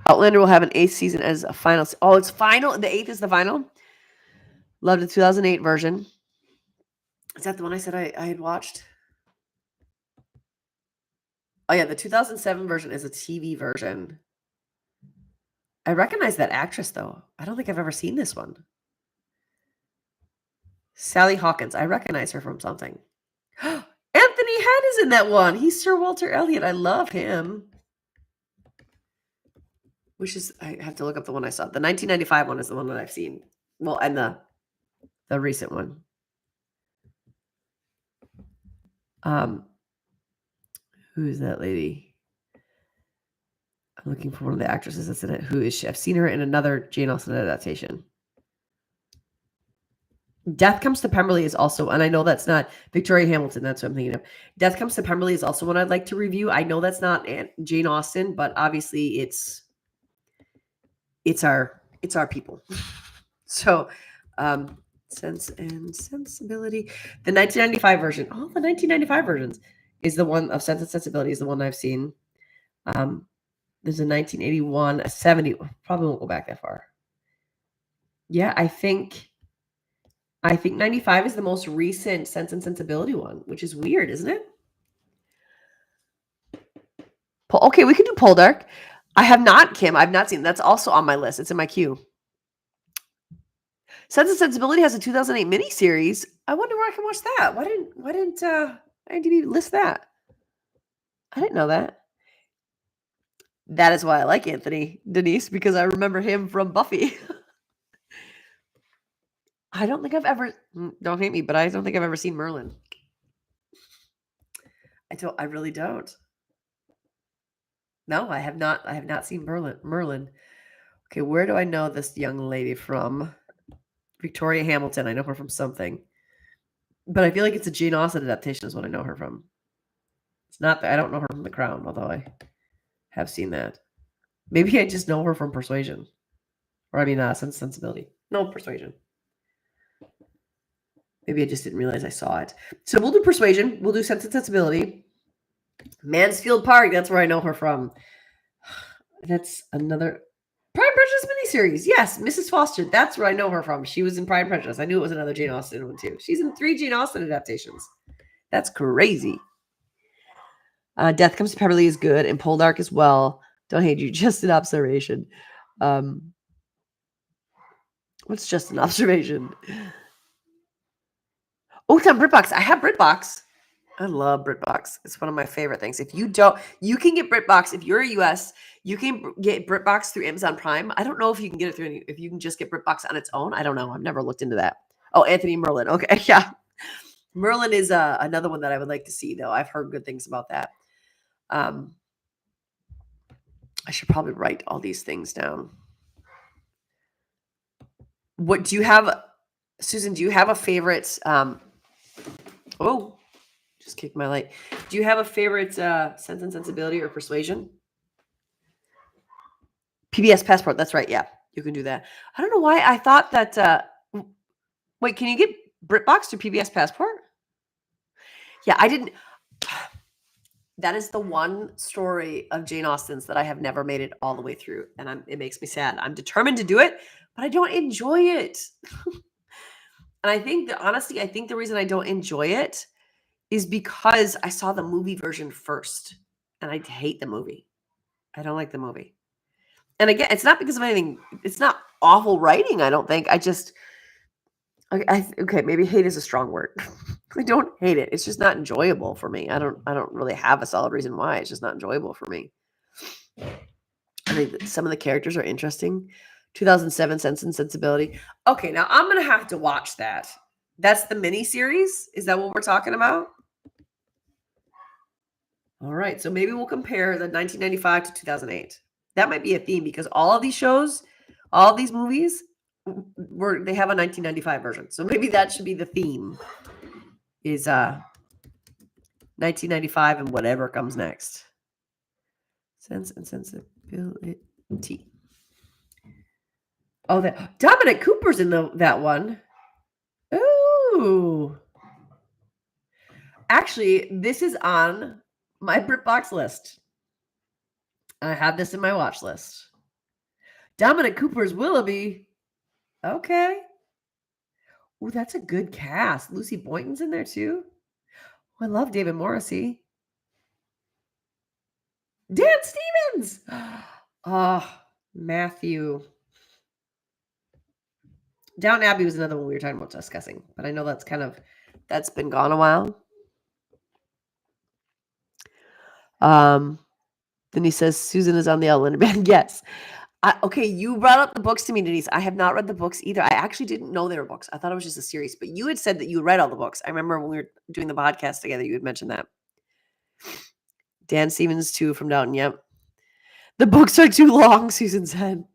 Outlander will have an 8th season as a final. Oh, it's final. The 8th is the final. Loved the 2008 version. Is that the one I said I had watched? Oh, yeah. The 2007 version is a TV version. I recognize that actress, though. I don't think I've ever seen this one. Sally Hawkins. I recognize her from something. Anthony Head is in that one. He's Sir Walter Elliot. I love him. Which is, I have to look up the one I saw. The 1995 one is the one that I've seen. Well, and the recent one. Who is that lady? I'm looking for one of the actresses that's in it. Who is she? I've seen her in another Jane Austen adaptation. Death Comes to Pemberley is also, and I know that's not Victoria Hamilton. That's what I'm thinking of. Death Comes to Pemberley is also one I'd like to review. I know that's not Jane Austen, but obviously it's our people. So, Sense and Sensibility. The 1995 version. All the 1995 versions is the one of Sense and Sensibility is the one I've seen. There's a 1981, a 70. Probably won't go back that far. Yeah, I think 95 is the most recent Sense and Sensibility one, which is weird, isn't it? Okay, we could do Poldark. I have not, Kim. I've not seen. That's also on my list. It's in my queue. Sense and Sensibility has a 2008 miniseries. I wonder where I can watch that. Why didn't IMDb list that? I didn't know that. That is why I like Anthony Denise, because I remember him from Buffy. I don't think I've ever, don't hate me, but I don't think I've ever seen Merlin. I really don't. No, I have not seen Merlin. Okay, where do I know this young lady from? Victoria Hamilton. I know her from something. But I feel like it's a Jane Austen adaptation is what I know her from. It's not that I don't know her from The Crown, although I have seen that. Maybe I just know her from Persuasion. Or I mean Sense and Sensibility. No, Persuasion. Maybe I just didn't realize I saw it. So we'll do Persuasion. We'll do Sense and Sensibility. Mansfield Park. That's where I know her from. That's another Pride and Prejudice miniseries. Yes, Mrs. Foster. That's where I know her from. She was in Pride and Prejudice. I knew it was another Jane Austen one too. She's in 3 Jane Austen adaptations. That's crazy. Death Comes to Pemberley is good, and Poldark as well. Don't hate you. Just an observation. What's just an observation? Oh, it's on BritBox. I have BritBox. I love BritBox. It's one of my favorite things. If you don't, you can get BritBox. If you're a US, you can get BritBox through Amazon Prime. I don't know if you can get it through if you can just get BritBox on its own. I don't know. I've never looked into that. Oh, Anthony Merlin. Okay, yeah. Merlin is another one that I would like to see, though. I've heard good things about that. I should probably write all these things down. What do you have, Susan? Do you have a favorite? Just kicked my light. Do you have a favorite Sense and Sensibility or Persuasion? PBS Passport. That's right. Yeah, you can do that. I don't know why I thought that. Wait, can you get BritBox through PBS Passport? Yeah, I didn't. That is the one story of Jane Austen's that I have never made it all the way through, and it makes me sad. I'm determined to do it, but I don't enjoy it. And I think that honestly, I think the reason I don't enjoy it is because I saw the movie version first, and I hate the movie. I don't like the movie. And again, it's not because of anything. It's not awful writing. I don't think. I just. Okay, maybe hate is a strong word. I don't hate it. It's just not enjoyable for me. I don't really have a solid reason why. It's just not enjoyable for me. I think some of the characters are interesting. 2007 Sense and Sensibility. Okay, now I'm going to have to watch that. That's the mini series? Is that what we're talking about? All right. So maybe we'll compare the 1995 to 2008. That might be a theme because all of these shows, all of these movies, they have a 1995 version. So maybe that should be the theme. Is 1995 and whatever comes next. Sense and Sensibility. Oh, that Dominic Cooper's in that one. Ooh. Actually, this is on my BritBox list. I have this in my watch list. Dominic Cooper's Willoughby. Okay. Ooh, that's a good cast. Lucy Boynton's in there too. Oh, I love David Morrissey. Dan Stevens. Oh, Matthew. Downton Abbey was another one we were talking about discussing, but I know that's been gone a while. Denise says Susan is on the Outlander band. Yes. Okay, you brought up the books to me, Denise. I have not read the books either. I actually didn't know they were books. I thought it was just a series, but you had said that you read all the books. I remember when we were doing the podcast together, you had mentioned that. Dan Stevens too from Downton. Yep. The books are too long, Susan said.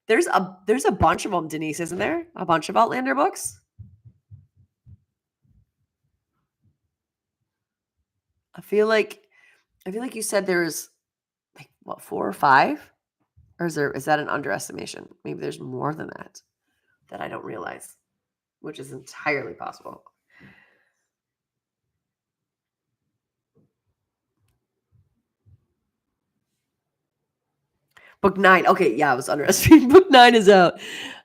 There's a bunch of them, Denise, isn't there? A bunch of Outlander books. I feel like you said there's like what 4 or 5, or is that an underestimation? Maybe there's more than that I don't realize, which is entirely possible. Book 9. Okay, yeah, I was underestimating. Book 9 is out.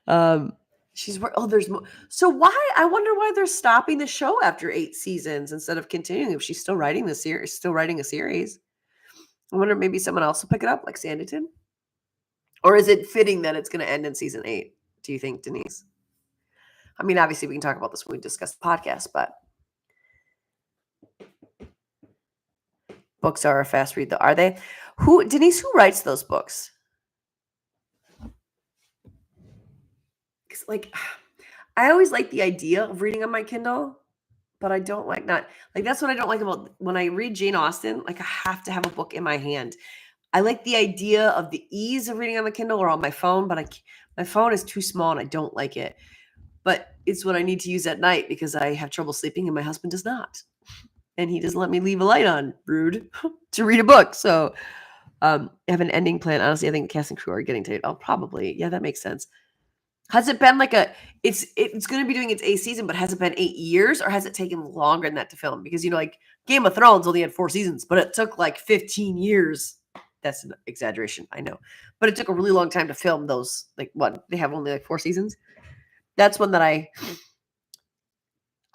There's more. So why? I wonder why they're stopping the show after 8 seasons instead of continuing. If she's still writing a series, I wonder maybe someone else will pick it up, like Sanditon. Or is it fitting that it's going to end in season 8? Do you think, Denise? I mean, obviously, we can talk about this when we discuss the podcast, but books are a fast read, though, are they? Denise, who writes those books? Like, I always like the idea of reading on my Kindle, but I don't like that's what I don't like about when I read Jane Austen. Like, I have to have a book in my hand. I like the idea of the ease of reading on the Kindle or on my phone, but my phone is too small and I don't like it. But it's what I need to use at night because I have trouble sleeping and my husband does not. And he doesn't let me leave a light on, rude, to read a book. So I have an ending plan. Honestly, I think the cast and crew are getting tired. Oh, probably. Yeah, that makes sense. Has it been like it's going to be doing its 8th season, but has it been 8 years or has it taken longer than that to film? Because, like Game of Thrones only had 4 seasons, but it took like 15 years. That's an exaggeration, I know. But it took a really long time to film those. Like what? They have only like 4 seasons. That's one that I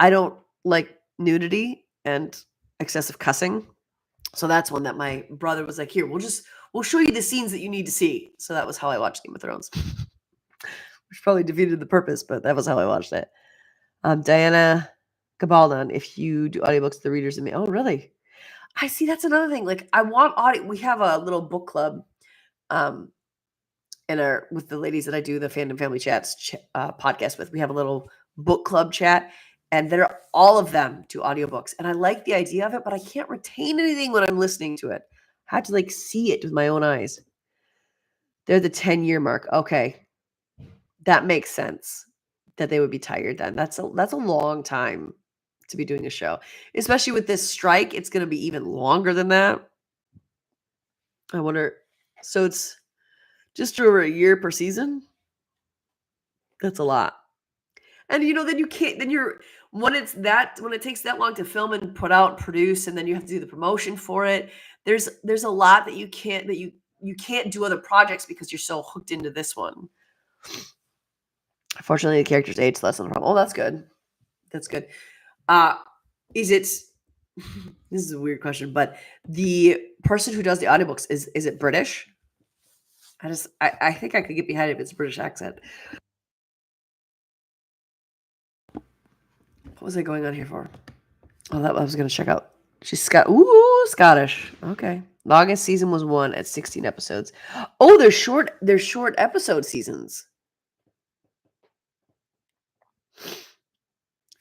don't like nudity and excessive cussing. So that's one that my brother was like, here, we'll show you the scenes that you need to see. So that was how I watched Game of Thrones. Which probably defeated the purpose, but that was how I watched it. Diana Gabaldon, if you do audiobooks, the readers and me. Oh, really? I see. That's another thing. Like, I want audio. We have a little book club, with the ladies that I do the Fandom Family Chats podcast with. We have a little book club chat, and all of them do audiobooks. And I like the idea of it, but I can't retain anything when I'm listening to it. I have to see it with my own eyes. They're the 10-year mark. Okay. That makes sense that they would be tired then. That's a long time to be doing a show, especially with this strike. It's going to be even longer than that. I wonder. So it's just over a year per season. That's a lot. And then you can't. Then when it takes that long to film and put out and produce, and then you have to do the promotion for it. There's a lot that you can't do other projects because you're so hooked into this one. Fortunately, the characters age less than the problem. Oh, that's good. That's good. Is it? This is a weird question, but the person who does the audiobooks is it British? I think I could get behind it if it's a British accent. What was I going on here for? Oh, that I was going to check out. She's Scottish. Okay. Longest season was 1 at 16 episodes. Oh, they're short episode seasons.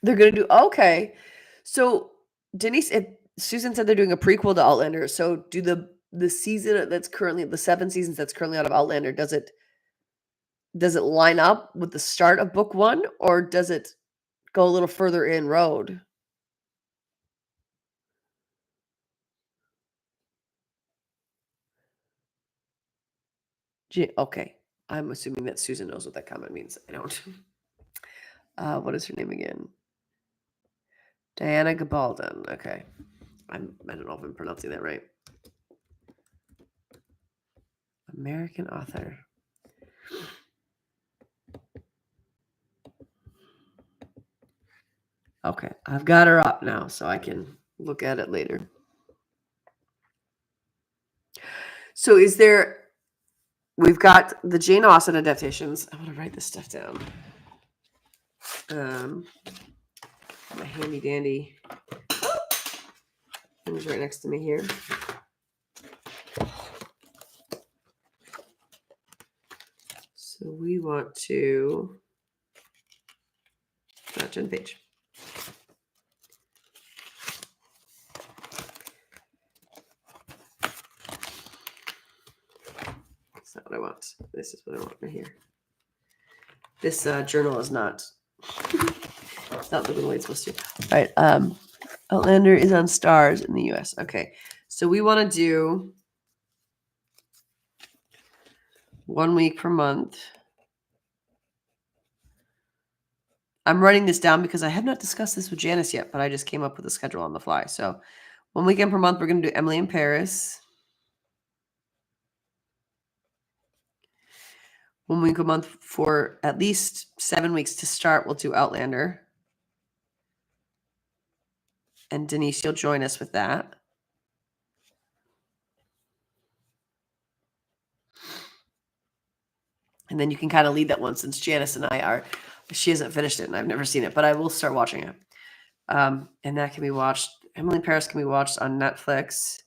They're gonna do okay. So Denise, Susan said they're doing a prequel to Outlander. So do the season that's currently the 7 seasons that's currently out of Outlander, does it line up with the start of book one, or does it go a little further in road? Okay. I'm assuming that Susan knows what that comment means. I don't. What is her name again? Diana Gabaldon. Okay. I don't know if I'm pronouncing that right. American author. Okay. I've got her up now, so I can look at it later. So we've got the Jane Austen adaptations. I'm going to write this stuff down. My handy dandy things right next to me here. So we want to match on page. That's not what I want. This is what I want right here. This journal is not. It's not looking the way it's supposed to. All right. Outlander is on Stars in the U.S. Okay. So we want to do 1 week per month. I'm writing this down because I have not discussed this with Janice yet, but I just came up with a schedule on the fly. So 1 weekend per month, we're going to do Emily in Paris. 1 week a month for at least 7 weeks to start, we'll do Outlander. And Denise, you'll join us with that. And then you can kind of lead that one since Janice and I are, she hasn't finished it and I've never seen it, but I will start watching it. And that can be watched. Emily in Paris can be watched on Netflix.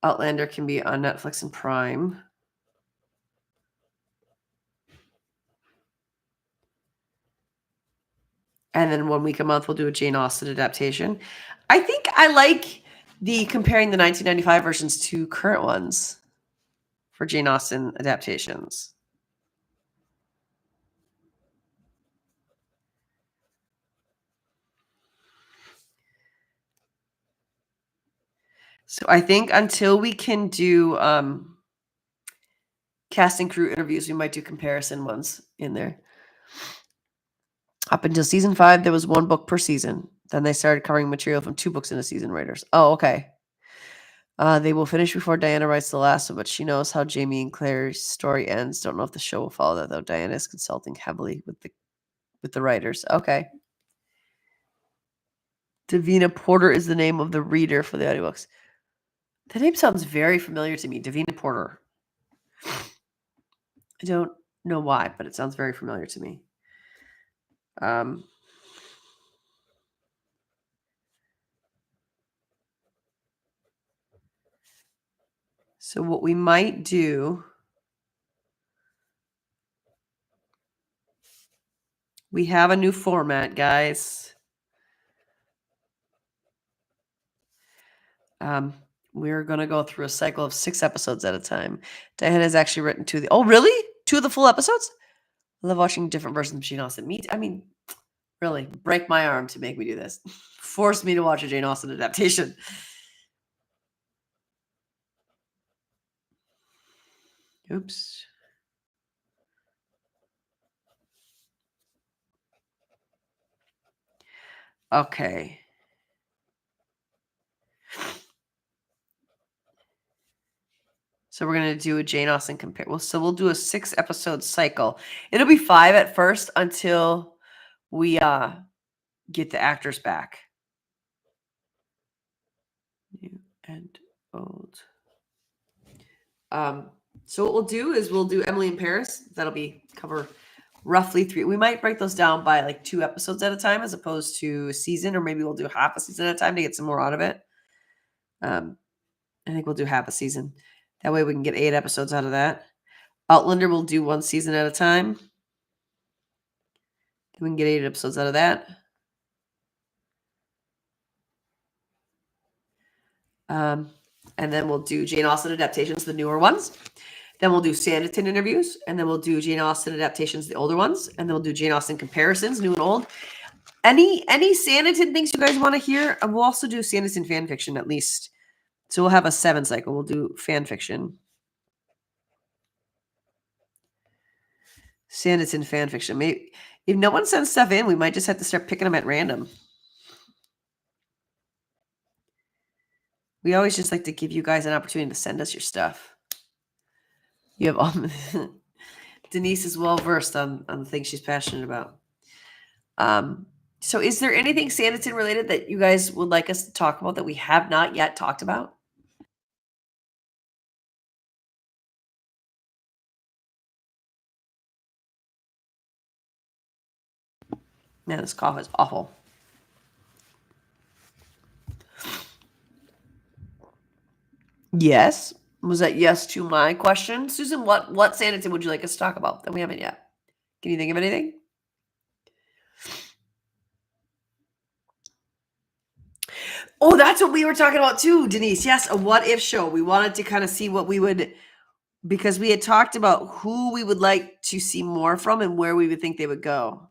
Outlander can be on Netflix and Prime. And then 1 week a month, we'll do a Jane Austen adaptation. I think I like comparing the 1995 versions to current ones for Jane Austen adaptations. So I think until we can do cast and crew interviews, we might do comparison ones in there. Up until season 5, there was 1 book per season. Then they started covering material from 2 books in a season, writers. Oh, okay. They will finish before Diana writes the last one, but she knows how Jamie and Claire's story ends. Don't know if the show will follow that, though. Diana is consulting heavily with the writers. Okay. Davina Porter is the name of the reader for the audiobooks. The name sounds very familiar to me. Davina Porter. I don't know why, but it sounds very familiar to me. So what we might do, we have a new format, guys. We're going to go through a cycle of 6 episodes at a time. Diana has actually written 2 oh, really? 2 of the full episodes? I love watching different versions of Jane Austen. I mean, really, break my arm to make me do this. Force me to watch a Jane Austen adaptation. Oops. Okay. So we're going to do a Jane Austen compare. Well, so we'll do a 6-episode cycle. It'll be 5 at first until we get the actors back. New and old. So what we'll do is we'll do Emily in Paris. That'll be cover roughly 3. We might break those down by like 2 episodes at a time as opposed to a season, or maybe we'll do half a season at a time to get some more out of it. I think we'll do half a season. That way we can get 8 episodes out of that. Outlander will do 1 season at a time. Then we can get 8 episodes out of that. And then we'll do Jane Austen adaptations, the newer ones. Then we'll do Sanditon interviews, and then we'll do Jane Austen adaptations, the older ones, and then we'll do Jane Austen comparisons, new and old. Any Sanditon things you guys want to hear? And we'll also do Sanditon fan fiction at least. So we'll have a 7 cycle. We'll do fan fiction. Sanditon fan fiction. Maybe if no one sends stuff in, we might just have to start picking them at random. We always just like to give you guys an opportunity to send us your stuff. You have all Denise is well versed on the things she's passionate about. So is there anything Sanditon related that you guys would like us to talk about that we have not yet talked about? Man, this cough is awful. Yes. Was that yes to my question? Susan, what Sanditon would you like us to talk about that we haven't yet? Can you think of anything? Oh, that's what we were talking about too, Denise. Yes, a what if show. We wanted to kind of see what we would, because we had talked about who we would like to see more from and where we would think they would go.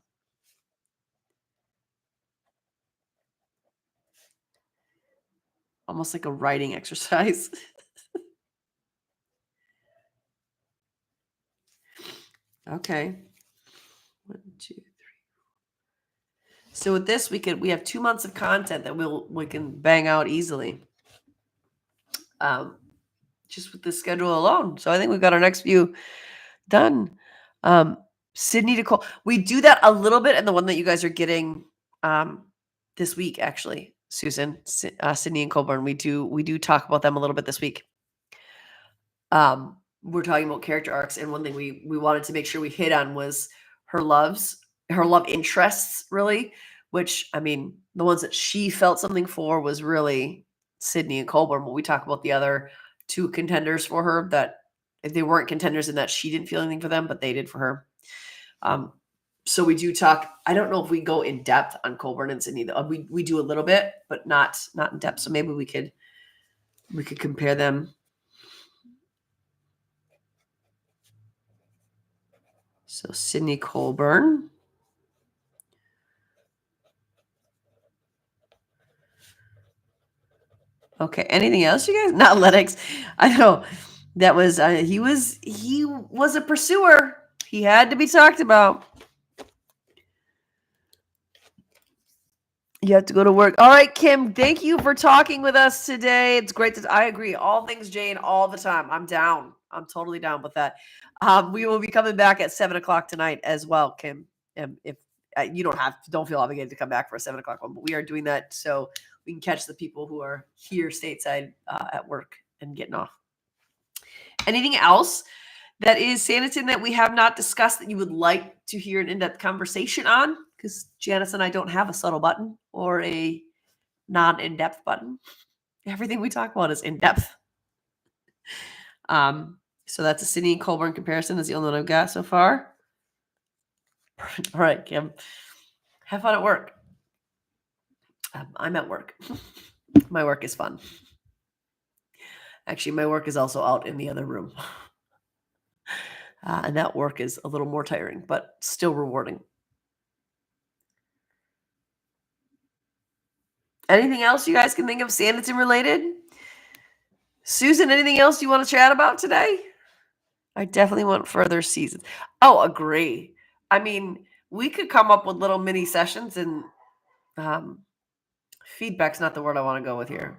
Almost like a writing exercise. Okay. 1, 2, 3. So with this, we have 2 months of content that we can bang out easily. Just with the schedule alone. So I think we've got our next few done. Sydney Nicole. We do that a little bit, and the one that you guys are getting this week, actually, Susan, Sydney and Colburn. We do talk about them a little bit this week. We're talking about character arcs, and one thing we wanted to make sure we hit on was her love interests, really, which, I mean, the ones that she felt something for was really Sydney and Colburn, but we talk about the other 2 contenders for her that if they weren't contenders in that she didn't feel anything for them, but they did for her. So we do talk. I don't know if we go in depth on Colburn and Sydney. We do a little bit, but not in depth. So maybe we could compare them. So Sydney Colburn. Okay. Anything else, you guys? Not Lennox. I know that was he was a pursuer. He had to be talked about. You have to go to work. All right, Kim. Thank you for talking with us today. It's great I agree. All things Jane, all the time. I'm down. I'm totally down with that. We will be coming back at 7:00 tonight as well, Kim. If you don't feel obligated to come back for a 7:00 one, but we are doing that so we can catch the people who are here stateside at work and getting off. Anything else that is Sanditon that we have not discussed that you would like to hear an in-depth conversation on? Because Janice and I don't have a subtle button or a non-in-depth button. Everything we talk about is in-depth. So that's a Sydney and Colburn comparison. Is the only one I've got so far. All right, Kim. Have fun at work. I'm at work. My work is fun. Actually, my work is also out in the other room. And that work is a little more tiring, but still rewarding. Anything else you guys can think of Sanditon related? Susan, anything else you want to chat about today? I definitely want further seasons. Oh, agree. I mean, we could come up with little mini sessions, and feedback's not the word I want to go with here.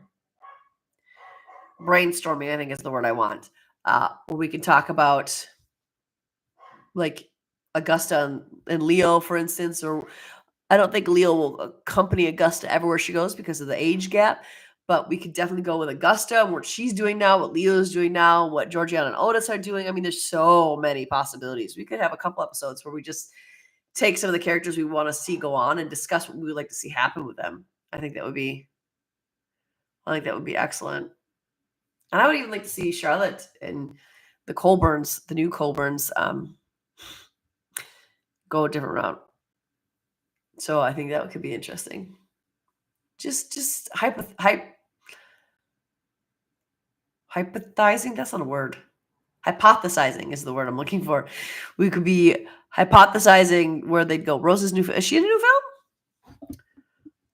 Brainstorming, I think, is the word I want. Where we can talk about like Augusta and Leo, for instance, or I don't think Leo will accompany Augusta everywhere she goes because of the age gap, but we could definitely go with Augusta and what she's doing now, what Leo's doing now, what Georgiana and Otis are doing. I mean, there's so many possibilities. We could have a couple episodes where we just take some of the characters we want to see go on and discuss what we would like to see happen with them. I think that would be excellent. And I would even like to see Charlotte and the Colburns, the new Colburns, go a different route. So I think that could be interesting. Just hype. Hypothesizing? That's not a word. Hypothesizing is the word I'm looking for. We could be hypothesizing where they'd go. Rose's new film. Is she in a new film?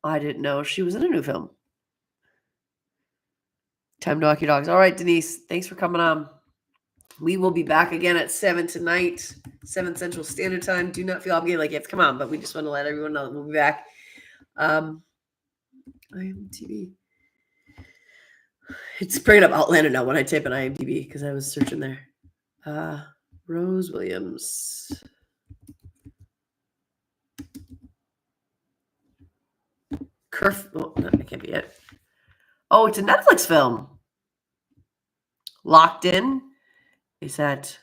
I didn't know she was in a new film. Time to walk your dogs. All right, Denise. Thanks for coming on. We will be back again at 7 tonight, 7 Central Standard Time. Do not feel obligated like you have to come on, but we just want to let everyone know that we'll be back. IMDb. It's bringing up Outlander now when I type in IMDb because I was searching there. Rose Williams. Oh, no, that can't be it. Oh, it's a Netflix film. Locked In. Is that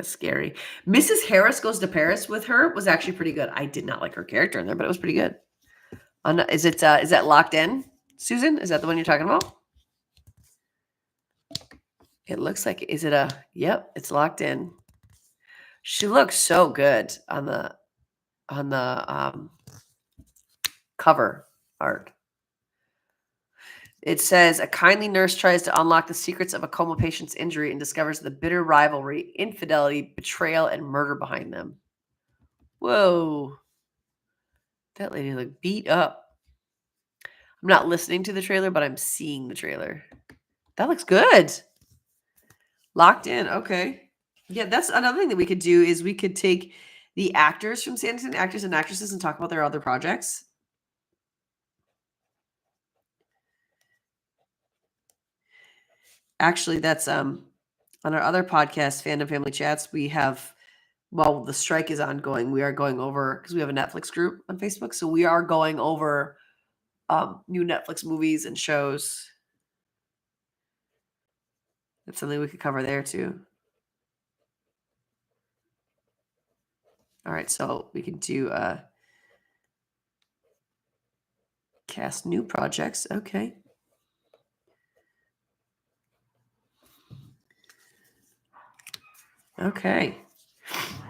scary? Mrs. Harris Goes to Paris with her was actually pretty good. I did not like her character in there, but it was pretty good. Is that Locked In, Susan? Is that the one you're talking about? It looks like, yep, it's Locked In. She looks so good on the cover art. It says a kindly nurse tries to unlock the secrets of a coma patient's injury and discovers the bitter rivalry, infidelity, betrayal, and murder behind them. Whoa. That lady looked beat up. I'm not listening to the trailer, but I'm seeing the trailer. That looks good. Locked In. Okay. Yeah, that's another thing that we could do is we could take the actors from Sanditon, actors and actresses, and talk about their other projects. Actually, that's on our other podcast, Fandom Family Chats, we have, while the strike is ongoing, we are going over, because we have a Netflix group on Facebook, so we are going over new Netflix movies and shows. That's something we could cover there too. All right, so we can do cast new projects. Okay. Okay.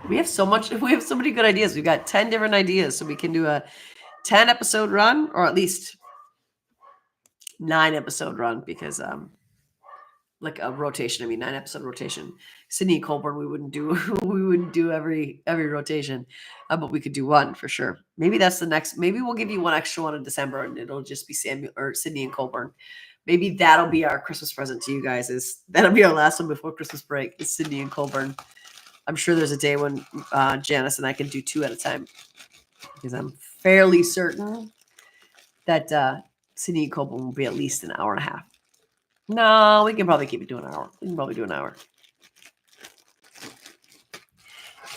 We have so many good ideas. We've got 10 different ideas, so we can do a 10 episode run, or at least 9 episode run, because like a rotation. I mean, 9 episode rotation. Sydney and Colburn, we wouldn't do every rotation, but we could do one for sure. Maybe that's the next. Maybe we'll give you one extra one in December, and it'll just be Sydney and Colburn. Maybe that'll be our Christmas present to you guys. That'll be our last one before Christmas break. Is Sydney and Colburn. I'm sure there's a day when Janice and I can do 2 at a time, because I'm fairly certain that Sydney and Colburn will be at least an hour and a half. No, we can probably keep it to an hour. We can probably do an hour.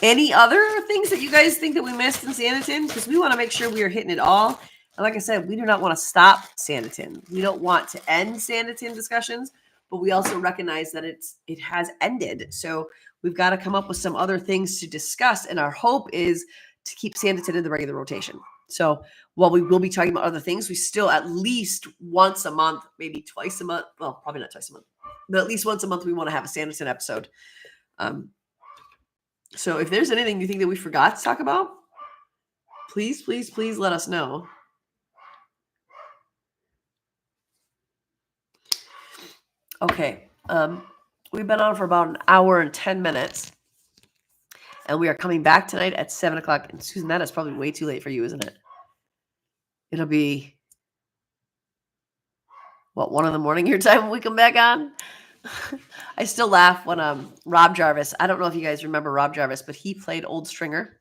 Any other things that you guys think that we missed in Sanditon? Because we want to make sure we are hitting it all. And like I said, we do not want to stop Sanditon. We don't want to end Sanditon discussions, but we also recognize that it has ended. So we've got to come up with some other things to discuss. And our hope is to keep Sanditon in the regular rotation. So while we will be talking about other things, we still at least once a month, maybe twice a month. Well, probably not twice a month, but at least once a month, we want to have a Sanditon episode. So if there's anything you think that we forgot to talk about, please, please, please let us know. Okay. We've been on for about an hour and 10 minutes. And we are coming back tonight at 7 o'clock. And Susan, that is probably way too late for you, isn't it? It'll be, 1 a.m. your time when we come back on? I still laugh when Rob Jarvis, I don't know if you guys remember Rob Jarvis, but he played Old Stringer.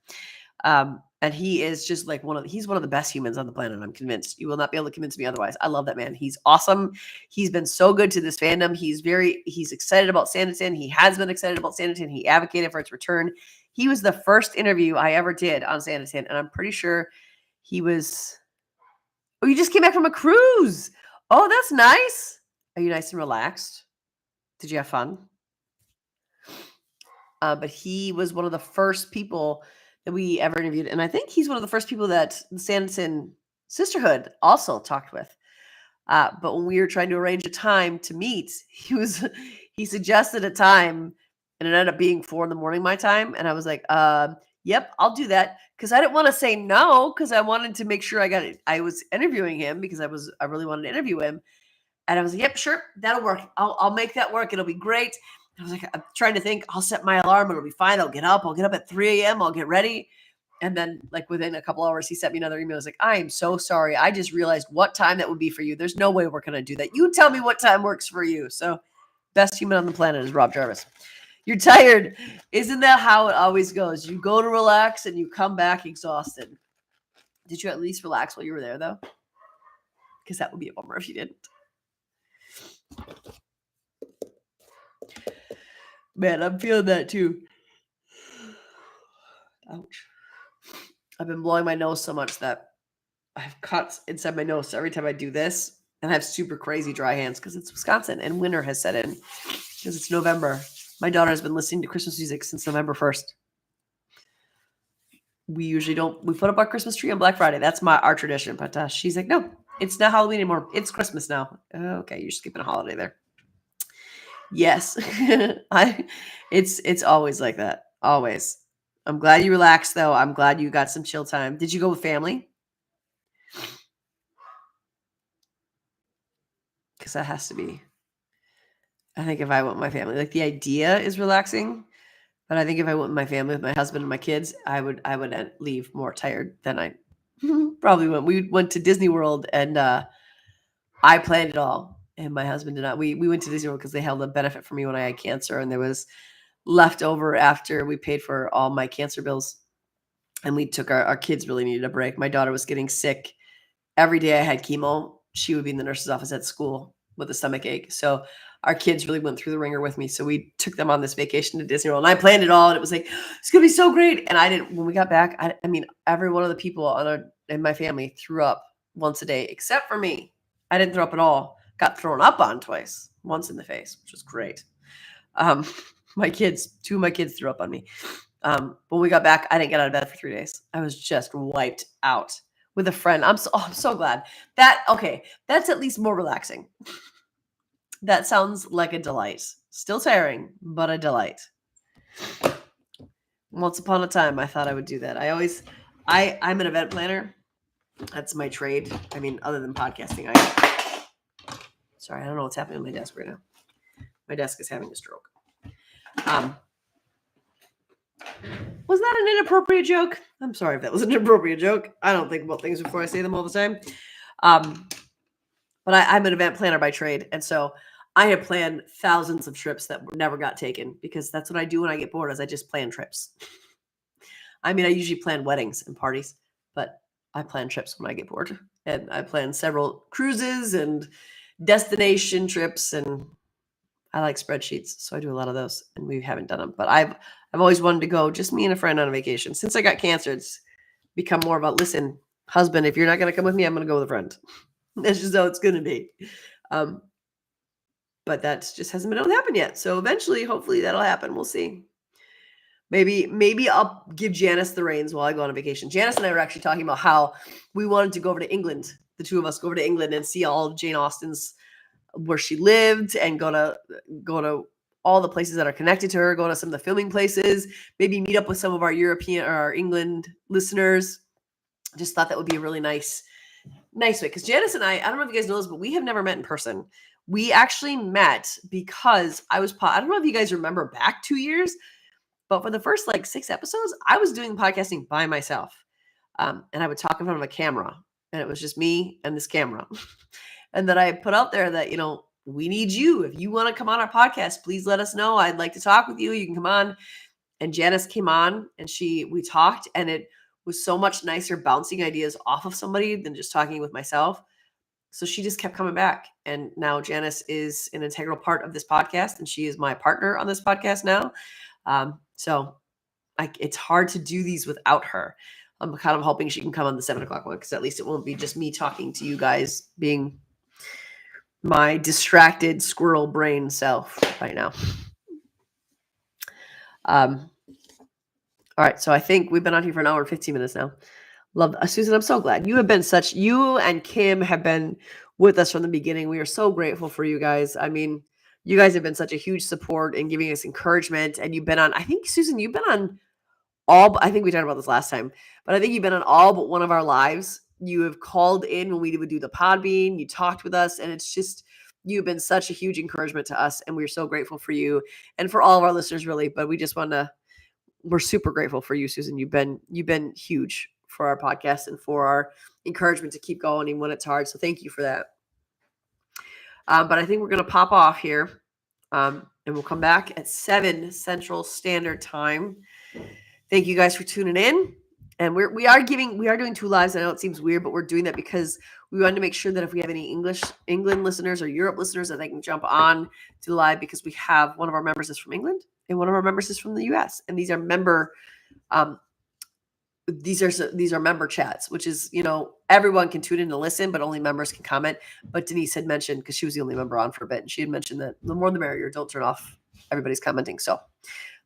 And he is just like he's one of the best humans on the planet. I'm convinced. You will not be able to convince me otherwise. I love that man. He's awesome. He's been so good to this fandom. He's excited about Sanditon. He has been excited about Sanditon. He advocated for its return. He was the first interview I ever did on Sanditon. And I'm pretty sure he was, oh, you just came back from a cruise. Oh, that's nice. Are you nice and relaxed? Did you have fun? But he was one of the first people that we ever interviewed. And I think he's one of the first people that the Sanditon Sisterhood also talked with. But when we were trying to arrange a time to meet, he suggested a time, and it ended up being 4 a.m. my time. And I was like, yep, I'll do that. Because I didn't want to say no, because I wanted to make sure I was interviewing him, because I really wanted to interview him. And I was like, yep, sure, that'll work. I'll make that work. It'll be great. I was like, I'm trying to think, I'll set my alarm. It'll be fine. I'll get up at 3 a.m. I'll get ready. And then like within a couple hours, he sent me another email. I was like, I am so sorry. I just realized what time that would be for you. There's no way we're going to do that. You tell me what time works for you. So best human on the planet is Rob Jarvis. You're tired. Isn't that how it always goes? You go to relax and you come back exhausted. Did you at least relax while you were there though? Because that would be a bummer if you didn't. Man, I'm feeling that too. Ouch. I've been blowing my nose so much that I have cuts inside my nose every time I do this. And I have super crazy dry hands because it's Wisconsin and winter has set in because it's November. My daughter has been listening to Christmas music since November 1st. We usually don't, we put up our Christmas tree on Black Friday. That's our tradition. But she's like, no, it's not Halloween anymore. It's Christmas now. Okay, you're skipping a holiday there. Yes. It's always like that. Always. I'm glad you relaxed though. I'm glad you got some chill time. Did you go with family? Because that has to be. I think if I went with my family, like the idea is relaxing, but I think if I went with my family, with my husband and my kids, I would leave more tired than I probably went. We went to Disney World and I planned it all, and my husband did not. We went to Disney World because they held a benefit for me when I had cancer, and there was left over after we paid for all my cancer bills, and we took our kids really needed a break. My daughter was getting sick. Every day I had chemo. She would be in the nurse's office at school with a stomach ache. So our kids really went through the ringer with me. So we took them on this vacation to Disney World, and I planned it all. And it was like, it's going to be so great. And I didn't, when we got back, I mean, every one of the people in my family threw up once a day, except for me. I didn't throw up at all. Got thrown up on twice, once in the face, which was great. Two of my kids threw up on me. When we got back, I didn't get out of bed for 3 days. I was just wiped out with a friend. I'm so glad that's at least more relaxing. That sounds like a delight. Still tiring, but a delight. Once upon a time, I thought I would do that. I'm an event planner. That's my trade. I mean, other than podcasting, sorry, I don't know what's happening on my desk right now. My desk is having a stroke. Was that an inappropriate joke? I'm sorry if that was an inappropriate joke. I don't think about things before I say them all the time. But I'm an event planner by trade. And so I have planned thousands of trips that never got taken because that's what I do when I get bored is I just plan trips. I mean, I usually plan weddings and parties, but I plan trips when I get bored. And I plan several cruises and destination trips, and I like spreadsheets, so I do a lot of those, and we haven't done them. But I've always wanted to go, just me and a friend on a vacation. Since I got cancer, it's become more about, listen, husband, if you're not going to come with me, I'm going to go with a friend. That's just how it's going to be. But that just hasn't been able to happen yet. So eventually, hopefully that'll happen. We'll see. Maybe I'll give Janice the reins while I go on a vacation. Janice and I were actually talking about how we wanted to go over to England. The two of us go over to England and see all of Jane Austen's, where she lived, and go to all the places that are connected to her, go to some of the filming places, maybe meet up with some of our European or our England listeners. Just thought that would be a really nice way. Because Janice and I don't know if you guys know this, but we have never met in person. We actually met because I don't know if you guys remember back 2 years, but for the first 6 episodes, I was doing podcasting by myself. And I would talk in front of a camera, and it was just me and this camera. And then I put out there that, we need you. If you want to come on our podcast, please let us know. I'd like to talk with you. You can come on. And Janice came on, and we talked, and it was so much nicer bouncing ideas off of somebody than just talking with myself. So she just kept coming back. And now Janice is an integral part of this podcast, and she is my partner on this podcast now. So it's hard to do these without her. I'm kind of hoping she can come on the 7:00 one, because at least it won't be just me talking to you guys, being my distracted squirrel brain self right now. All right. So I think we've been on here for an hour and 15 minutes now. Love Susan. I'm so glad you and Kim have been with us from the beginning. We are so grateful for you guys. I mean, you guys have been such a huge support and giving us encouragement. And you've been on, I think, Susan, you've been on I think we talked about this last time, but I think you've been on all but one of our lives. You have called in when we would do the Podbean. You talked with us, and it's just, You've been such a huge encouragement to us, and we're so grateful for you and for all of our listeners, really. But we just want to, we're super grateful for you, Susan. You've been huge for our podcast and for our encouragement to keep going even when it's hard. So thank you for that. But I think we're going to pop off here, and we'll come back at 7 Central Standard Time. Thank you guys for tuning in. And we are doing 2 lives. I know it seems weird, but we're doing that because we wanted to make sure that if we have any England listeners or Europe listeners, that they can jump on to the live, because we have one of our members is from England and one of our members is from the US. And these are member these are member chats, which is, everyone can tune in to listen, but only members can comment. But Denise had mentioned, because she was the only member on for a bit, and she had mentioned that the more the merrier. Don't turn off everybody's commenting. So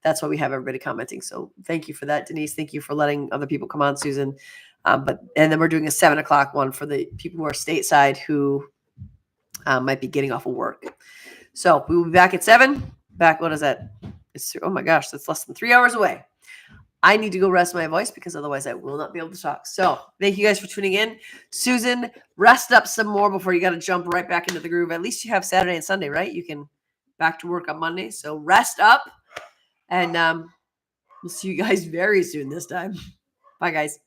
that's why we have everybody commenting. So thank you for that, Denise. Thank you for letting other people come on, Susan. And then we're doing a 7 o'clock one for the people who are stateside who might be getting off of work. So we will be back at 7. What is that? Oh my gosh, that's less than 3 hours away. I need to go rest my voice, because otherwise I will not be able to talk. So thank you guys for tuning in. Susan, rest up some more before you got to jump right back into the groove. At least you have Saturday and Sunday, right? You can back to work on Monday. So rest up, and we'll see you guys very soon this time. Bye, guys.